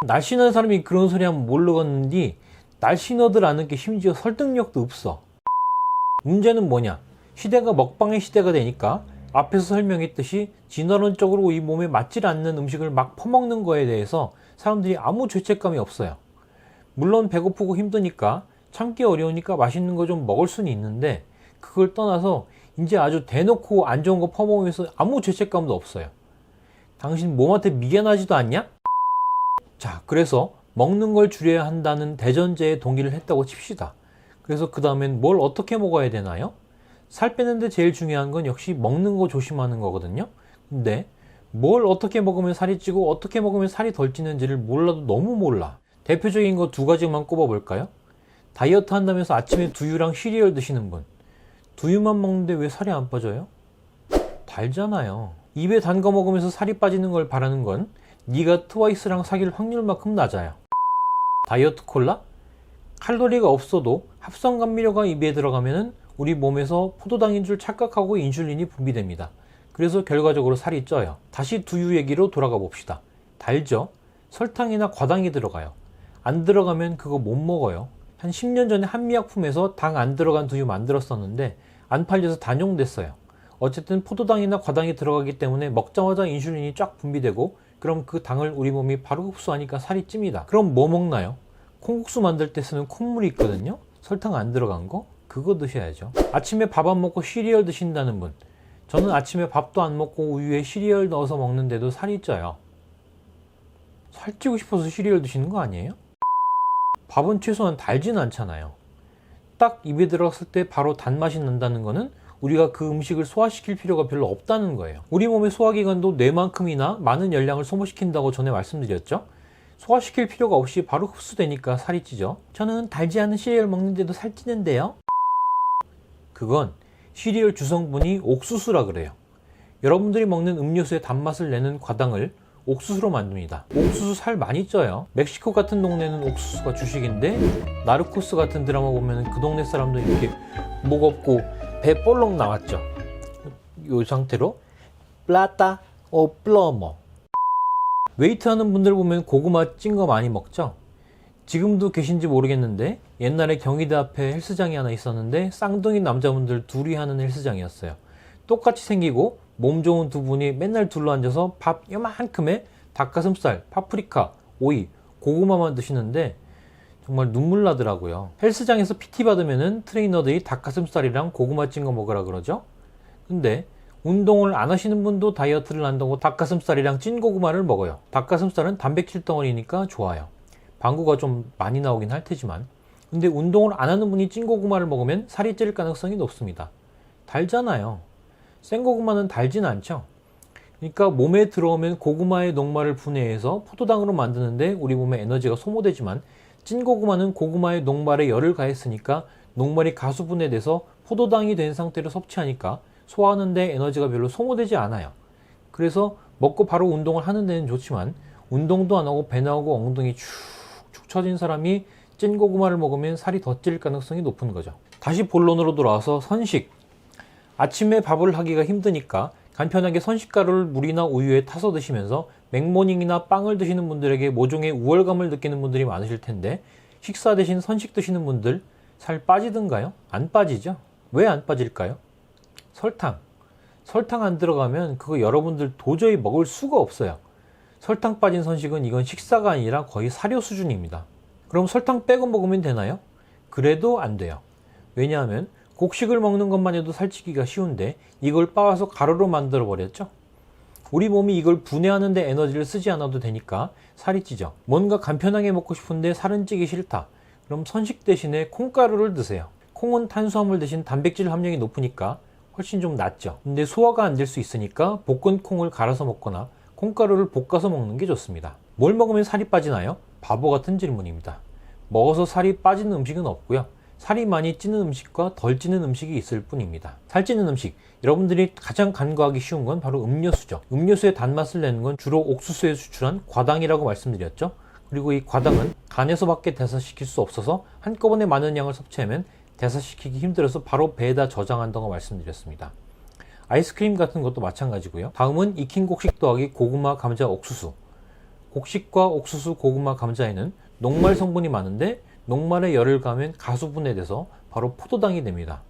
날씬한 사람이 그런 소리 하면 모르겠는데 날씬하들 않은 게 심지어 설득력도 없어. 문제는 뭐냐? 시대가 먹방의 시대가 되니까 앞에서 설명했듯이 진화론적으로 이 몸에 맞지 않는 음식을 막 퍼먹는 거에 대해서 사람들이 아무 죄책감이 없어요. 물론 배고프고 힘드니까 참기 어려우니까 맛있는 거 좀 먹을 수는 있는데 그걸 떠나서 이제 아주 대놓고 안 좋은 거 퍼먹으면서 아무 죄책감도 없어요. 당신 몸한테 미안하지도 않냐? 자, 그래서 먹는 걸 줄여야 한다는 대전제에 동의를 했다고 칩시다. 그래서 그 다음엔 뭘 어떻게 먹어야 되나요? 살 빼는데 제일 중요한 건 역시 먹는 거 조심하는 거거든요. 근데 뭘 어떻게 먹으면 살이 찌고 어떻게 먹으면 살이 덜 찌는지를 몰라도 너무 몰라. 대표적인 거 두 가지만 꼽아볼까요? 다이어트 한다면서 아침에 두유랑 시리얼 드시는 분. 두유만 먹는데 왜 살이 안 빠져요? 달잖아요. 입에 단 거 먹으면서 살이 빠지는 걸 바라는 건 네가 트와이스랑 사귈 확률만큼 낮아요. 다이어트 콜라? 칼로리가 없어도 합성 감미료가 입에 들어가면은 우리 몸에서 포도당인 줄 착각하고 인슐린이 분비됩니다. 그래서 결과적으로 살이 쪄요. 다시 두유 얘기로 돌아가 봅시다. 달죠? 설탕이나 과당이 들어가요. 안 들어가면 그거 못 먹어요. 한 10년 전에 한미약품에서 당 안 들어간 두유 만들었었는데 안 팔려서 단종됐어요. 어쨌든 포도당이나 과당이 들어가기 때문에 먹자마자 인슐린이 쫙 분비되고 그럼 그 당을 우리 몸이 바로 흡수하니까 살이 찝니다. 그럼 뭐 먹나요? 콩국수 만들 때 쓰는 콩물이 있거든요. 설탕 안 들어간 거? 그거 드셔야죠. 아침에 밥 안 먹고 시리얼 드신다는 분. 저는 아침에 밥도 안 먹고 우유에 시리얼 넣어서 먹는데도 살이 쪄요. 살찌고 싶어서 시리얼 드시는 거 아니에요? 밥은 최소한 달진 않잖아요. 딱 입에 들어갔을 때 바로 단맛이 난다는 거는 우리가 그 음식을 소화시킬 필요가 별로 없다는 거예요. 우리 몸의 소화기관도 뇌만큼이나 많은 열량을 소모시킨다고 전에 말씀드렸죠. 소화시킬 필요가 없이 바로 흡수되니까 살이 찌죠. 저는 달지 않은 시리얼 먹는데도 살찌는데요. 그건 시리얼 주성분이 옥수수라 그래요. 여러분들이 먹는 음료수의 단맛을 내는 과당을 옥수수로 만듭니다. 옥수수 살 많이 쪄요. 멕시코 같은 동네는 옥수수가 주식인데 나르코스 같은 드라마 보면 그 동네 사람들 이렇게 목 없고 배 볼록 나왔죠. 이 상태로 플라타 오 플로모. 웨이트 하는 분들 보면 고구마 찐 거 많이 먹죠. 지금도 계신지 모르겠는데 옛날에 경희대 앞에 헬스장이 하나 있었는데 쌍둥이 남자분들 둘이 하는 헬스장이었어요. 똑같이 생기고 몸 좋은 두 분이 맨날 둘러앉아서 밥 요만큼에 닭가슴살, 파프리카, 오이, 고구마만 드시는데 정말 눈물 나더라고요. 헬스장에서 PT 받으면은 트레이너들이 닭가슴살이랑 고구마 찐 거 먹으라 그러죠. 근데 운동을 안 하시는 분도 다이어트를 한다고 닭가슴살이랑 찐 고구마를 먹어요. 닭가슴살은 단백질 덩어리니까 좋아요. 방구가 좀 많이 나오긴 할 테지만, 근데 운동을 안 하는 분이 찐 고구마를 먹으면 살이 찔 가능성이 높습니다. 달잖아요. 생고구마는 달진 않죠. 그러니까 몸에 들어오면 고구마의 녹말을 분해해서 포도당으로 만드는데 우리 몸에 에너지가 소모되지만, 찐 고구마는 고구마의 녹말에 열을 가했으니까 녹말이 가수 분해돼서 포도당이 된 상태로 섭취하니까 소화하는데 에너지가 별로 소모되지 않아요. 그래서 먹고 바로 운동을 하는 데는 좋지만 운동도 안 하고 배 나오고 엉덩이 축축 처진 사람이 찐 고구마를 먹으면 살이 더 찔 가능성이 높은 거죠. 다시 본론으로 돌아와서 선식. 아침에 밥을 하기가 힘드니까 간편하게 선식가루를 물이나 우유에 타서 드시면서 맥모닝이나 빵을 드시는 분들에게 모종의 우월감을 느끼는 분들이 많으실 텐데, 식사 대신 선식 드시는 분들 살 빠지던가요? 안 빠지죠? 왜 안 빠질까요? 설탕 안 들어가면 그거 여러분들 도저히 먹을 수가 없어요. 설탕 빠진 선식은 이건 식사가 아니라 거의 사료 수준입니다. 그럼 설탕 빼고 먹으면 되나요? 그래도 안 돼요. 왜냐하면 곡식을 먹는 것만 해도 살찌기가 쉬운데 이걸 빻아서 가루로 만들어 버렸죠. 우리 몸이 이걸 분해하는 데 에너지를 쓰지 않아도 되니까 살이 찌죠. 뭔가 간편하게 먹고 싶은데 살은 찌기 싫다. 그럼 선식 대신에 콩가루를 드세요. 콩은 탄수화물 대신 단백질 함량이 높으니까 훨씬 좀 낫죠. 근데 소화가 안 될 수 있으니까 볶은 콩을 갈아서 먹거나 콩가루를 볶아서 먹는 게 좋습니다. 뭘 먹으면 살이 빠지나요? 바보 같은 질문입니다. 먹어서 살이 빠지는 음식은 없고요. 살이 많이 찌는 음식과 덜 찌는 음식이 있을 뿐입니다. 살찌는 음식, 여러분들이 가장 간과하기 쉬운 건 바로 음료수죠. 음료수의 단맛을 내는 건 주로 옥수수에 수출한 과당이라고 말씀드렸죠. 그리고 이 과당은 간에서밖에 대사시킬 수 없어서 한꺼번에 많은 양을 섭취하면 대사시키기 힘들어서 바로 배에다 저장한다고 말씀드렸습니다. 아이스크림 같은 것도 마찬가지고요. 다음은 익힌 곡식 더하기 고구마, 감자, 옥수수. 곡식과 옥수수, 고구마, 감자에는 녹말 성분이 많은데 녹말에 열을 가하면 가수 분해돼서 바로 포도당이 됩니다.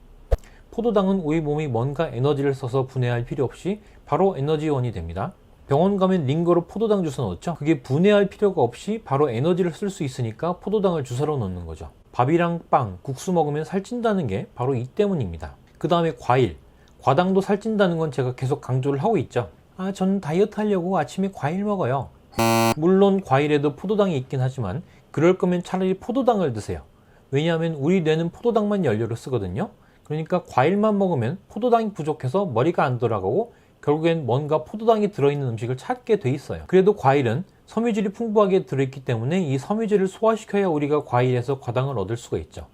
포도당은 우리 몸이 뭔가 에너지를 써서 분해할 필요 없이 바로 에너지원이 됩니다. 병원 가면 링거로 포도당 주사 넣었죠. 그게 분해할 필요가 없이 바로 에너지를 쓸 수 있으니까 포도당을 주사로 넣는 거죠. 밥이랑 빵, 국수 먹으면 살찐다는 게 바로 이 때문입니다. 그 다음에 과일, 과당도 살찐다는 건 제가 계속 강조를 하고 있죠. 저는 다이어트 하려고 아침에 과일 먹어요. 물론 과일에도 포도당이 있긴 하지만 그럴 거면 차라리 포도당을 드세요. 왜냐하면 우리 뇌는 포도당만 연료로 쓰거든요. 그러니까 과일만 먹으면 포도당이 부족해서 머리가 안 돌아가고 결국엔 뭔가 포도당이 들어있는 음식을 찾게 돼 있어요. 그래도 과일은 섬유질이 풍부하게 들어있기 때문에 이 섬유질을 소화시켜야 우리가 과일에서 과당을 얻을 수가 있죠.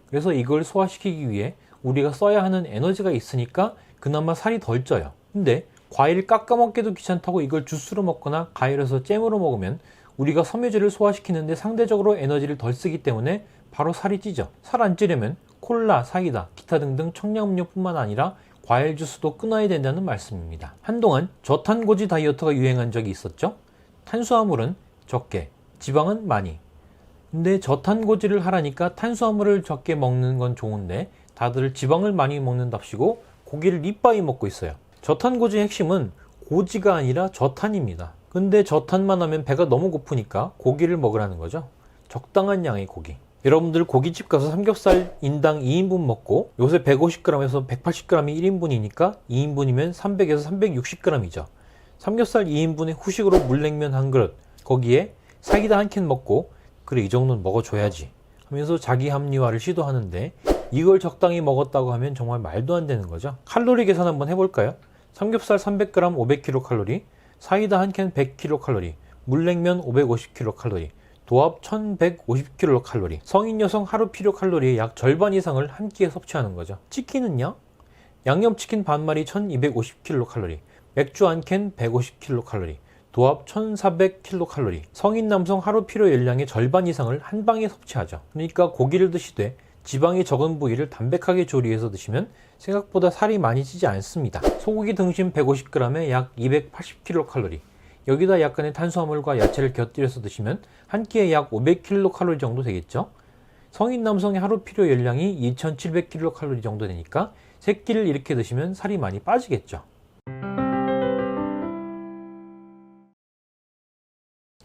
그래서 이걸 소화시키기 위해 우리가 써야 하는 에너지가 있으니까 그나마 살이 덜 쪄요. 근데 과일 깎아 먹기도 귀찮다고 이걸 주스로 먹거나 과일에서 잼으로 먹으면 우리가 섬유질을 소화시키는데 상대적으로 에너지를 덜 쓰기 때문에 바로 살이 찌죠. 살 안 찌려면 콜라, 사이다, 기타 등등 청량음료뿐만 아니라 과일 주스도 끊어야 된다는 말씀입니다. 한동안 저탄고지 다이어트가 유행한 적이 있었죠. 탄수화물은 적게, 지방은 많이. 근데 저탄고지를 하라니까 탄수화물을 적게 먹는 건 좋은데 다들 지방을 많이 먹는답시고 고기를 이빠이 먹고 있어요. 저탄고지의 핵심은 고지가 아니라 저탄입니다. 근데 저탄만 하면 배가 너무 고프니까 고기를 먹으라는 거죠. 적당한 양의 고기. 여러분들 고깃집 가서 삼겹살 인당 2인분 먹고 요새 150g에서 180g이 1인분이니까 2인분이면 300에서 360g이죠. 삼겹살 2인분에 후식으로 물냉면 한 그릇, 거기에 사이다 한 캔 먹고 그래 이 정도는 먹어줘야지 하면서 자기 합리화를 시도하는데 이걸 적당히 먹었다고 하면 정말 말도 안 되는 거죠. 칼로리 계산 한번 해볼까요? 삼겹살 300g 500kcal, 사이다 한 캔 100kcal, 물냉면 550kcal, 도합 1150kcal. 성인 여성 하루 필요 칼로리의 약 절반 이상을 한 끼에 섭취하는 거죠. 치킨은요? 양념치킨 반마리 1250kcal, 맥주 한 캔 150kcal, 도합 1400kcal. 성인 남성 하루 필요 열량의 절반 이상을 한 방에 섭취하죠. 그러니까 고기를 드시되 지방이 적은 부위를 담백하게 조리해서 드시면 생각보다 살이 많이 찌지 않습니다. 소고기 등심 150g에 약 280kcal. 여기다 약간의 탄수화물과 야채를 곁들여서 드시면 한 끼에 약 500kcal 정도 되겠죠. 성인 남성의 하루 필요 열량이 2700kcal 정도 되니까 세 끼를 이렇게 드시면 살이 많이 빠지겠죠.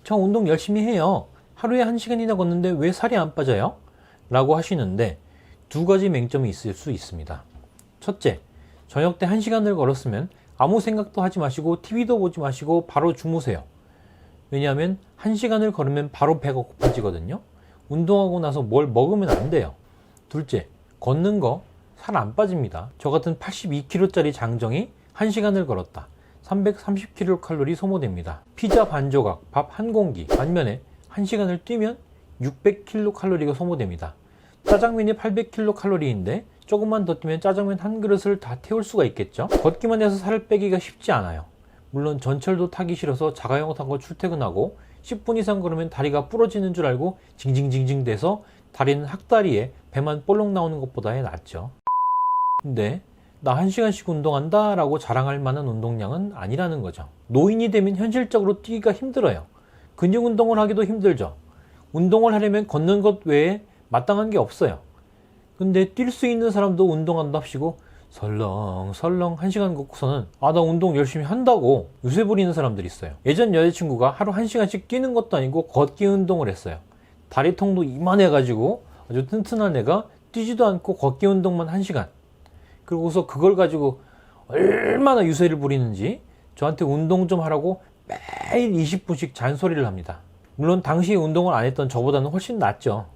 저 운동 열심히 해요. 하루에 1시간이나 걷는데 왜 살이 안 빠져요? 라고 하시는데 두 가지 맹점이 있을 수 있습니다. 첫째, 저녁 때 1시간을 걸었으면 아무 생각도 하지 마시고 TV도 보지 마시고 바로 주무세요. 왜냐하면 1시간을 걸으면 바로 배가 고파지거든요. 운동하고 나서 뭘 먹으면 안 돼요. 둘째, 걷는 거 살 안 빠집니다. 저 같은 82kg짜리 장정이 1시간을 걸었다. 330kcal 소모됩니다. 피자 반 조각, 밥 한 공기, 반면에 1시간을 뛰면 600kcal가 소모됩니다. 짜장면이 800kcal인데 조금만 더 뛰면 짜장면 한 그릇을 다 태울 수가 있겠죠. 걷기만 해서 살을 빼기가 쉽지 않아요. 물론 전철도 타기 싫어서 자가용 타고 출퇴근하고 10분 이상 걸으면 다리가 부러지는 줄 알고 징징징징 대서 다리는 학다리에 배만 볼록 나오는 것보다야 낫죠. 근데 나 1시간씩 운동한다 라고 자랑할 만한 운동량은 아니라는 거죠. 노인이 되면 현실적으로 뛰기가 힘들어요. 근육 운동을 하기도 힘들죠. 운동을 하려면 걷는 것 외에 마땅한 게 없어요. 근데 뛸 수 있는 사람도 운동한다 합시고 설렁설렁 1시간 걷고서는 나 운동 열심히 한다고 유세 부리는 사람들이 있어요. 예전 여자친구가 하루 1시간씩 뛰는 것도 아니고 걷기 운동을 했어요. 다리통도 이만해가지고 아주 튼튼한 애가 뛰지도 않고 걷기 운동만 1시간. 그러고서 그걸 가지고 얼마나 유세를 부리는지 저한테 운동 좀 하라고 매일 20분씩 잔소리를 합니다. 물론 당시에 운동을 안 했던 저보다는 훨씬 낫죠.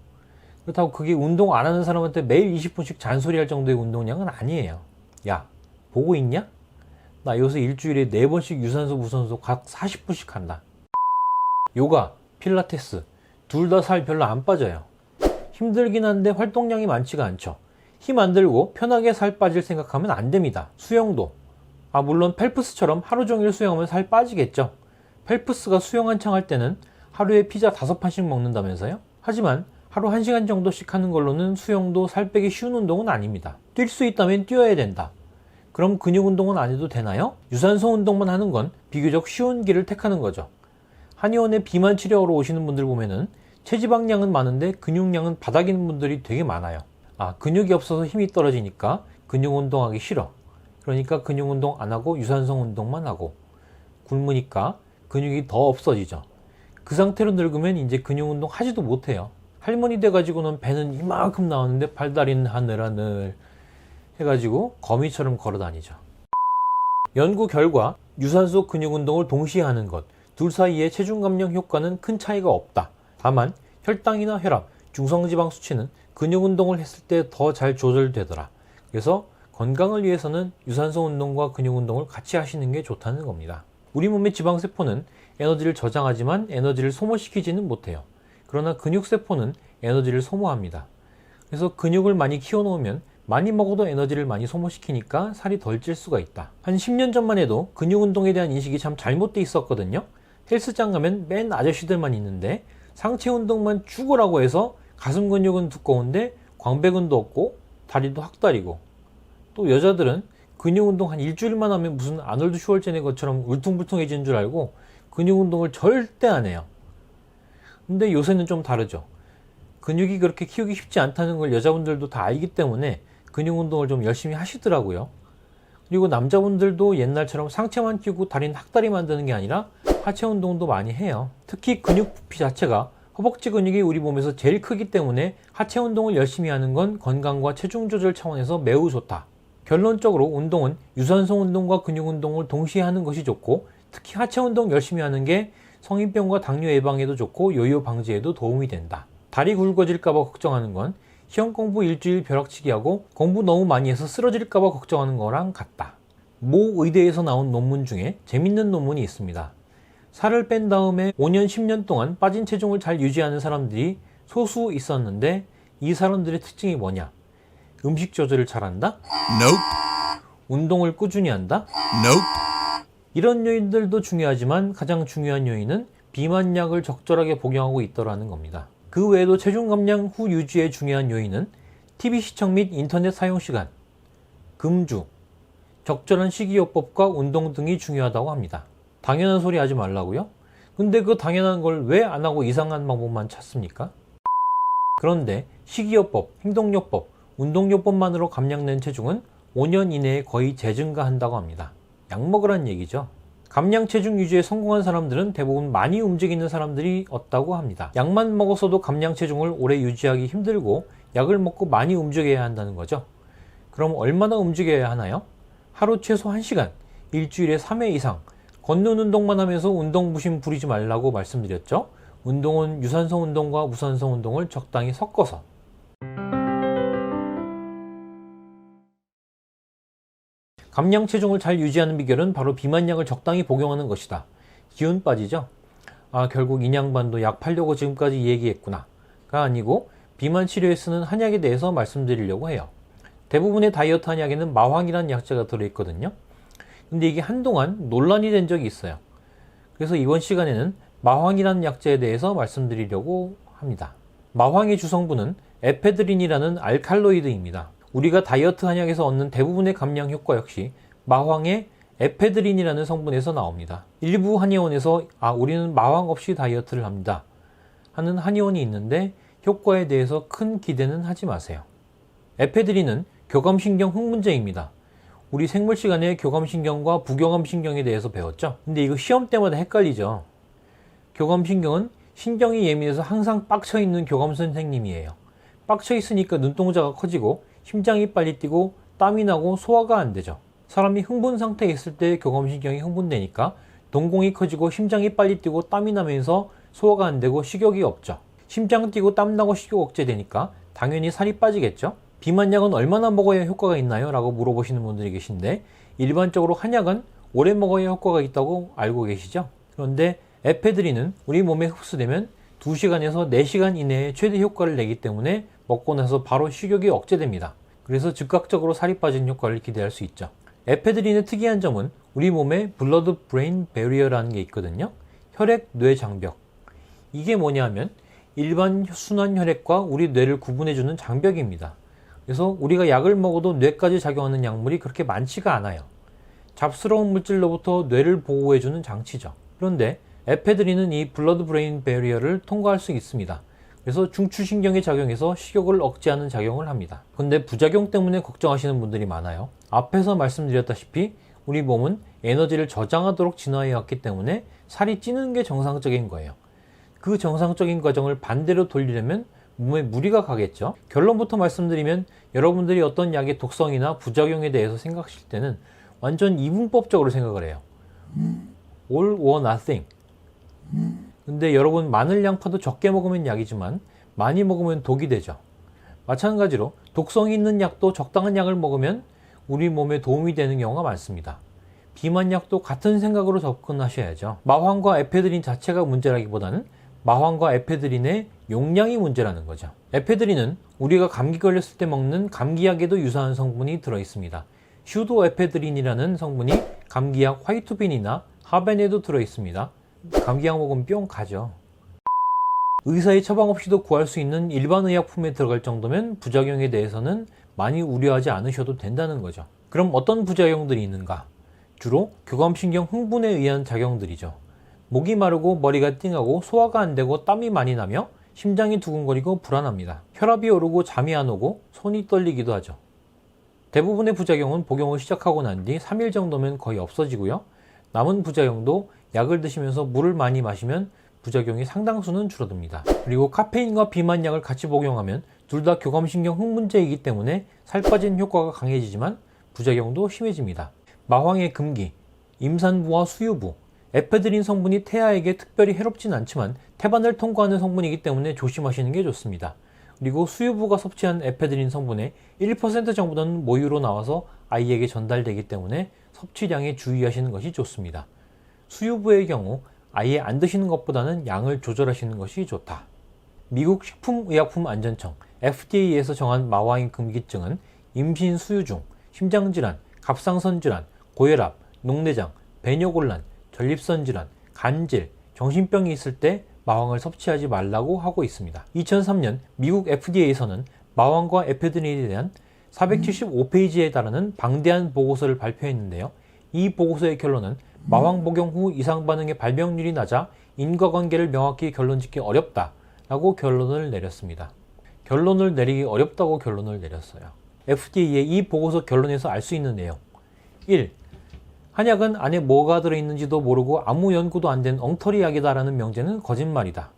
그렇다고 그게 운동 안 하는 사람한테 매일 20분씩 잔소리할 정도의 운동량은 아니에요. 야, 보고 있냐? 나 요새 일주일에 4번씩 유산소 무산소 각 40분씩 한다. 요가, 필라테스 둘 다 살 별로 안 빠져요. 힘들긴 한데 활동량이 많지가 않죠. 힘 안 들고 편하게 살 빠질 생각하면 안 됩니다. 수영도 물론 펠프스처럼 하루 종일 수영하면 살 빠지겠죠. 펠프스가 수영 한창 할 때는 하루에 피자 5판씩 먹는다면서요? 하지만 하루 1시간 정도씩 하는 걸로는 수영도 살 빼기 쉬운 운동은 아닙니다. 뛸 수 있다면 뛰어야 된다. 그럼 근육 운동은 안 해도 되나요? 유산소 운동만 하는 건 비교적 쉬운 길을 택하는 거죠. 한의원에 비만 치료하러 오시는 분들 보면은 체지방량은 많은데 근육량은 바닥인 분들이 되게 많아요. 근육이 없어서 힘이 떨어지니까 근육 운동하기 싫어. 그러니까 근육 운동 안 하고 유산소 운동만 하고 굶으니까 근육이 더 없어지죠. 그 상태로 늙으면 이제 근육 운동 하지도 못해요. 할머니 돼가지고는 배는 이만큼 나오는데 팔다리는 하늘하늘 해가지고 거미처럼 걸어 다니죠. 연구 결과 유산소 근육 운동을 동시에 하는 것, 둘 사이의 체중 감량 효과는 큰 차이가 없다. 다만 혈당이나 혈압, 중성지방 수치는 근육 운동을 했을 때 더 잘 조절되더라. 그래서 건강을 위해서는 유산소 운동과 근육 운동을 같이 하시는 게 좋다는 겁니다. 우리 몸의 지방세포는 에너지를 저장하지만 에너지를 소모시키지는 못해요. 그러나 근육세포는 에너지를 소모합니다. 그래서 근육을 많이 키워놓으면 많이 먹어도 에너지를 많이 소모시키니까 살이 덜 찔 수가 있다. 한 10년 전만 해도 근육 운동에 대한 인식이 참 잘못돼 있었거든요. 헬스장 가면 맨 아저씨들만 있는데 상체 운동만 죽으라고 해서 가슴 근육은 두꺼운데 광배근도 없고 다리도 학다리고, 또 여자들은 근육 운동 한 일주일만 하면 무슨 아놀드 슈왈제네 것처럼 울퉁불퉁해지는 줄 알고 근육 운동을 절대 안 해요. 근데 요새는 좀 다르죠. 근육이 그렇게 키우기 쉽지 않다는 걸 여자분들도 다 알기 때문에 근육 운동을 좀 열심히 하시더라고요. 그리고 남자분들도 옛날처럼 상체만 키우고 다리는 학다리 만드는 게 아니라 하체 운동도 많이 해요. 특히 근육 부피 자체가 허벅지 근육이 우리 몸에서 제일 크기 때문에 하체 운동을 열심히 하는 건 건강과 체중 조절 차원에서 매우 좋다. 결론적으로 운동은 유산소 운동과 근육 운동을 동시에 하는 것이 좋고, 특히 하체 운동 열심히 하는 게 성인병과 당뇨 예방에도 좋고 요요 방지에도 도움이 된다. 다리 굵어질까봐 걱정하는 건 시험 공부 일주일 벼락치기 하고 공부 너무 많이 해서 쓰러질까봐 걱정하는 거랑 같다. 모 의대에서 나온 논문 중에 재밌는 논문이 있습니다. 살을 뺀 다음에 5년, 10년 동안 빠진 체중을 잘 유지하는 사람들이 소수 있었는데 이 사람들의 특징이 뭐냐? 음식 조절을 잘한다? Nope. 운동을 꾸준히 한다? Nope. 이런 요인들도 중요하지만 가장 중요한 요인은 비만약을 적절하게 복용하고 있더라는 겁니다. 그 외에도 체중 감량 후 유지의 중요한 요인은 TV 시청 및 인터넷 사용 시간, 금주, 적절한 식이요법과 운동 등이 중요하다고 합니다. 당연한 소리 하지 말라고요? 근데 그 당연한 걸 왜 안 하고 이상한 방법만 찾습니까? 그런데 식이요법, 행동요법, 운동요법만으로 감량된 체중은 5년 이내에 거의 재증가한다고 합니다. 약 먹으란 얘기죠. 감량 체중 유지에 성공한 사람들은 대부분 많이 움직이는 사람들이 없다고 합니다. 약만 먹었어도 감량 체중을 오래 유지하기 힘들고 약을 먹고 많이 움직여야 한다는 거죠. 그럼 얼마나 움직여야 하나요? 하루 최소 1시간, 일주일에 3회 이상, 걷는 운동만 하면서 운동 부심 부리지 말라고 말씀드렸죠. 운동은 유산소 운동과 무산소 운동을 적당히 섞어서. 감량 체중을 잘 유지하는 비결은 바로 비만약을 적당히 복용하는 것이다. 기운 빠지죠? 아, 결국 인양반도 약 팔려고 지금까지 얘기했구나 가 아니고 비만 치료에 쓰는 한약에 대해서 말씀드리려고 해요. 대부분의 다이어트 한약에는 마황이라는 약재가 들어있거든요. 근데 이게 한동안 논란이 된 적이 있어요. 그래서 이번 시간에는 마황이라는 약재에 대해서 말씀드리려고 합니다. 마황의 주성분은 에페드린이라는 알칼로이드입니다. 우리가 다이어트 한약에서 얻는 대부분의 감량 효과 역시 마황의 에페드린이라는 성분에서 나옵니다. 일부 한의원에서 우리는 마황 없이 다이어트를 합니다 하는 한의원이 있는데 효과에 대해서 큰 기대는 하지 마세요. 에페드린은 교감신경 흥분제입니다. 우리 생물 시간에 교감신경과 부교감신경에 대해서 배웠죠? 근데 이거 시험 때마다 헷갈리죠? 교감신경은 신경이 예민해서 항상 빡쳐 있는 교감 선생님이에요. 빡쳐 있으니까 눈동자가 커지고 심장이 빨리 뛰고 땀이 나고 소화가 안 되죠. 사람이 흥분 상태에 있을 때 교감신경이 흥분되니까 동공이 커지고 심장이 빨리 뛰고 땀이 나면서 소화가 안 되고 식욕이 없죠. 심장 뛰고 땀 나고 식욕 억제되니까 당연히 살이 빠지겠죠. 비만약은 얼마나 먹어야 효과가 있나요? 라고 물어보시는 분들이 계신데 일반적으로 한약은 오래 먹어야 효과가 있다고 알고 계시죠? 그런데 에페드린은 우리 몸에 흡수되면 2시간에서 4시간 이내에 최대 효과를 내기 때문에 먹고 나서 바로 식욕이 억제됩니다. 그래서 즉각적으로 살이 빠지는 효과를 기대할 수 있죠. 에페드린의 특이한 점은 우리 몸에 블러드 브레인 베리어라는 게 있거든요. 혈액 뇌 장벽. 이게 뭐냐 하면 일반 순환 혈액과 우리 뇌를 구분해주는 장벽입니다. 그래서 우리가 약을 먹어도 뇌까지 작용하는 약물이 그렇게 많지가 않아요. 잡스러운 물질로부터 뇌를 보호해주는 장치죠. 그런데 에페드린은 이 블러드 브레인 베리어를 통과할 수 있습니다. 그래서 중추신경에 작용해서 식욕을 억제하는 작용을 합니다. 근데 부작용 때문에 걱정하시는 분들이 많아요. 앞에서 말씀드렸다시피 우리 몸은 에너지를 저장하도록 진화해 왔기 때문에 살이 찌는 게 정상적인 거예요. 그 정상적인 과정을 반대로 돌리려면 몸에 무리가 가겠죠. 결론부터 말씀드리면 여러분들이 어떤 약의 독성이나 부작용에 대해서 생각하실 때는 완전 이분법적으로 생각을 해요. All or nothing. 근데 여러분 마늘 양파도 적게 먹으면 약이지만 많이 먹으면 독이 되죠. 마찬가지로 독성이 있는 약도 적당한 약을 먹으면 우리 몸에 도움이 되는 경우가 많습니다. 비만약도 같은 생각으로 접근하셔야죠. 마황과 에페드린 자체가 문제라기보다는 마황과 에페드린의 용량이 문제라는 거죠. 에페드린은 우리가 감기 걸렸을 때 먹는 감기약에도 유사한 성분이 들어있습니다. 슈도에페드린이라는 성분이 감기약 화이트빈이나 하벤에도 들어있습니다. 감기약 먹으면 뿅 가죠. 의사의 처방 없이도 구할 수 있는 일반 의약품에 들어갈 정도면 부작용에 대해서는 많이 우려하지 않으셔도 된다는 거죠. 그럼 어떤 부작용들이 있는가? 주로 교감신경 흥분에 의한 작용들이죠. 목이 마르고 머리가 띵하고 소화가 안 되고 땀이 많이 나며 심장이 두근거리고 불안합니다. 혈압이 오르고 잠이 안 오고 손이 떨리기도 하죠. 대부분의 부작용은 복용을 시작하고 난 뒤 3일 정도면 거의 없어지고요. 남은 부작용도 약을 드시면서 물을 많이 마시면 부작용이 상당수는 줄어듭니다. 그리고 카페인과 비만약을 같이 복용하면 둘 다 교감신경 흥분제이기 때문에 살 빠지는 효과가 강해지지만 부작용도 심해집니다. 마황의 금기, 임산부와 수유부, 에페드린 성분이 태아에게 특별히 해롭진 않지만 태반을 통과하는 성분이기 때문에 조심하시는 게 좋습니다. 그리고 수유부가 섭취한 에페드린 성분의 1% 정도는 모유로 나와서 아이에게 전달되기 때문에 섭취량에 주의하시는 것이 좋습니다. 수유부의 경우 아예 안 드시는 것보다는 양을 조절하시는 것이 좋다. 미국 식품의약품안전청 FDA에서 정한 마와인 금기증은 임신 수유 중 심장질환, 갑상선 질환, 고혈압, 녹내장, 배뇨곤란, 전립선 질환, 간질, 정신병이 있을 때 마왕을 섭취하지 말라고 하고 있습니다. 2003년 미국 FDA에서는 마왕과 에페드린에 대한 475페이지에 달하는 방대한 보고서를 발표했는데요. 이 보고서의 결론은 마왕 복용 후 이상 반응의 발병률이 낮아 인과관계를 명확히 결론짓기 어렵다 라고 결론을 내렸습니다. 결론을 내리기 어렵다고 결론을 내렸어요. FDA의 이 보고서 결론에서 알 수 있는 내용 1. 한약은 안에 뭐가 들어있는지도 모르고 아무 연구도 안 된 엉터리 약이다라는 명제는 거짓말이다.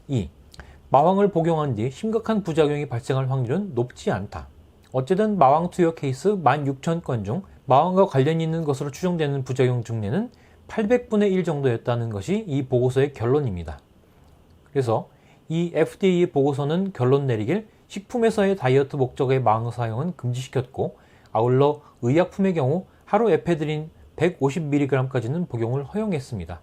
2. 마왕을 복용한 뒤 심각한 부작용이 발생할 확률은 높지 않다. 어쨌든 마왕 투여 케이스 16,000건 중 마왕과 관련이 있는 것으로 추정되는 부작용 중에는 800분의 1 정도였다는 것이 이 보고서의 결론입니다. 그래서 이 FDA의 보고서는 결론 내리길 식품에서의 다이어트 목적의 마왕 사용은 금지시켰고, 아울러 의약품의 경우 하루 에페드린 150mg까지는 복용을 허용했습니다.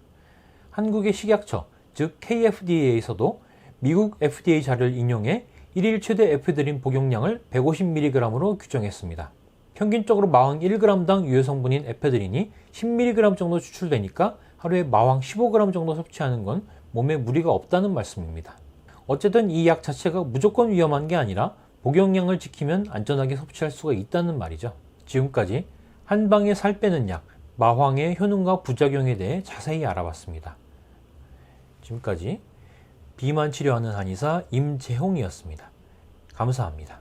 한국의 식약처, 즉 KFDA에서도 미국 FDA 자료를 인용해 1일 최대 에페드린 복용량을 150mg으로 규정했습니다. 평균적으로 마왕 1g당 유효 성분인 에페드린이 10mg 정도 추출되니까 하루에 마왕 15g 정도 섭취하는 건 몸에 무리가 없다는 말씀입니다. 어쨌든 이 약 자체가 무조건 위험한 게 아니라 복용량을 지키면 안전하게 섭취할 수가 있다는 말이죠. 지금까지 한방에 살 빼는 약, 마황의 효능과 부작용에 대해 자세히 알아봤습니다. 지금까지 비만 치료하는 한의사 임재홍이었습니다. 감사합니다.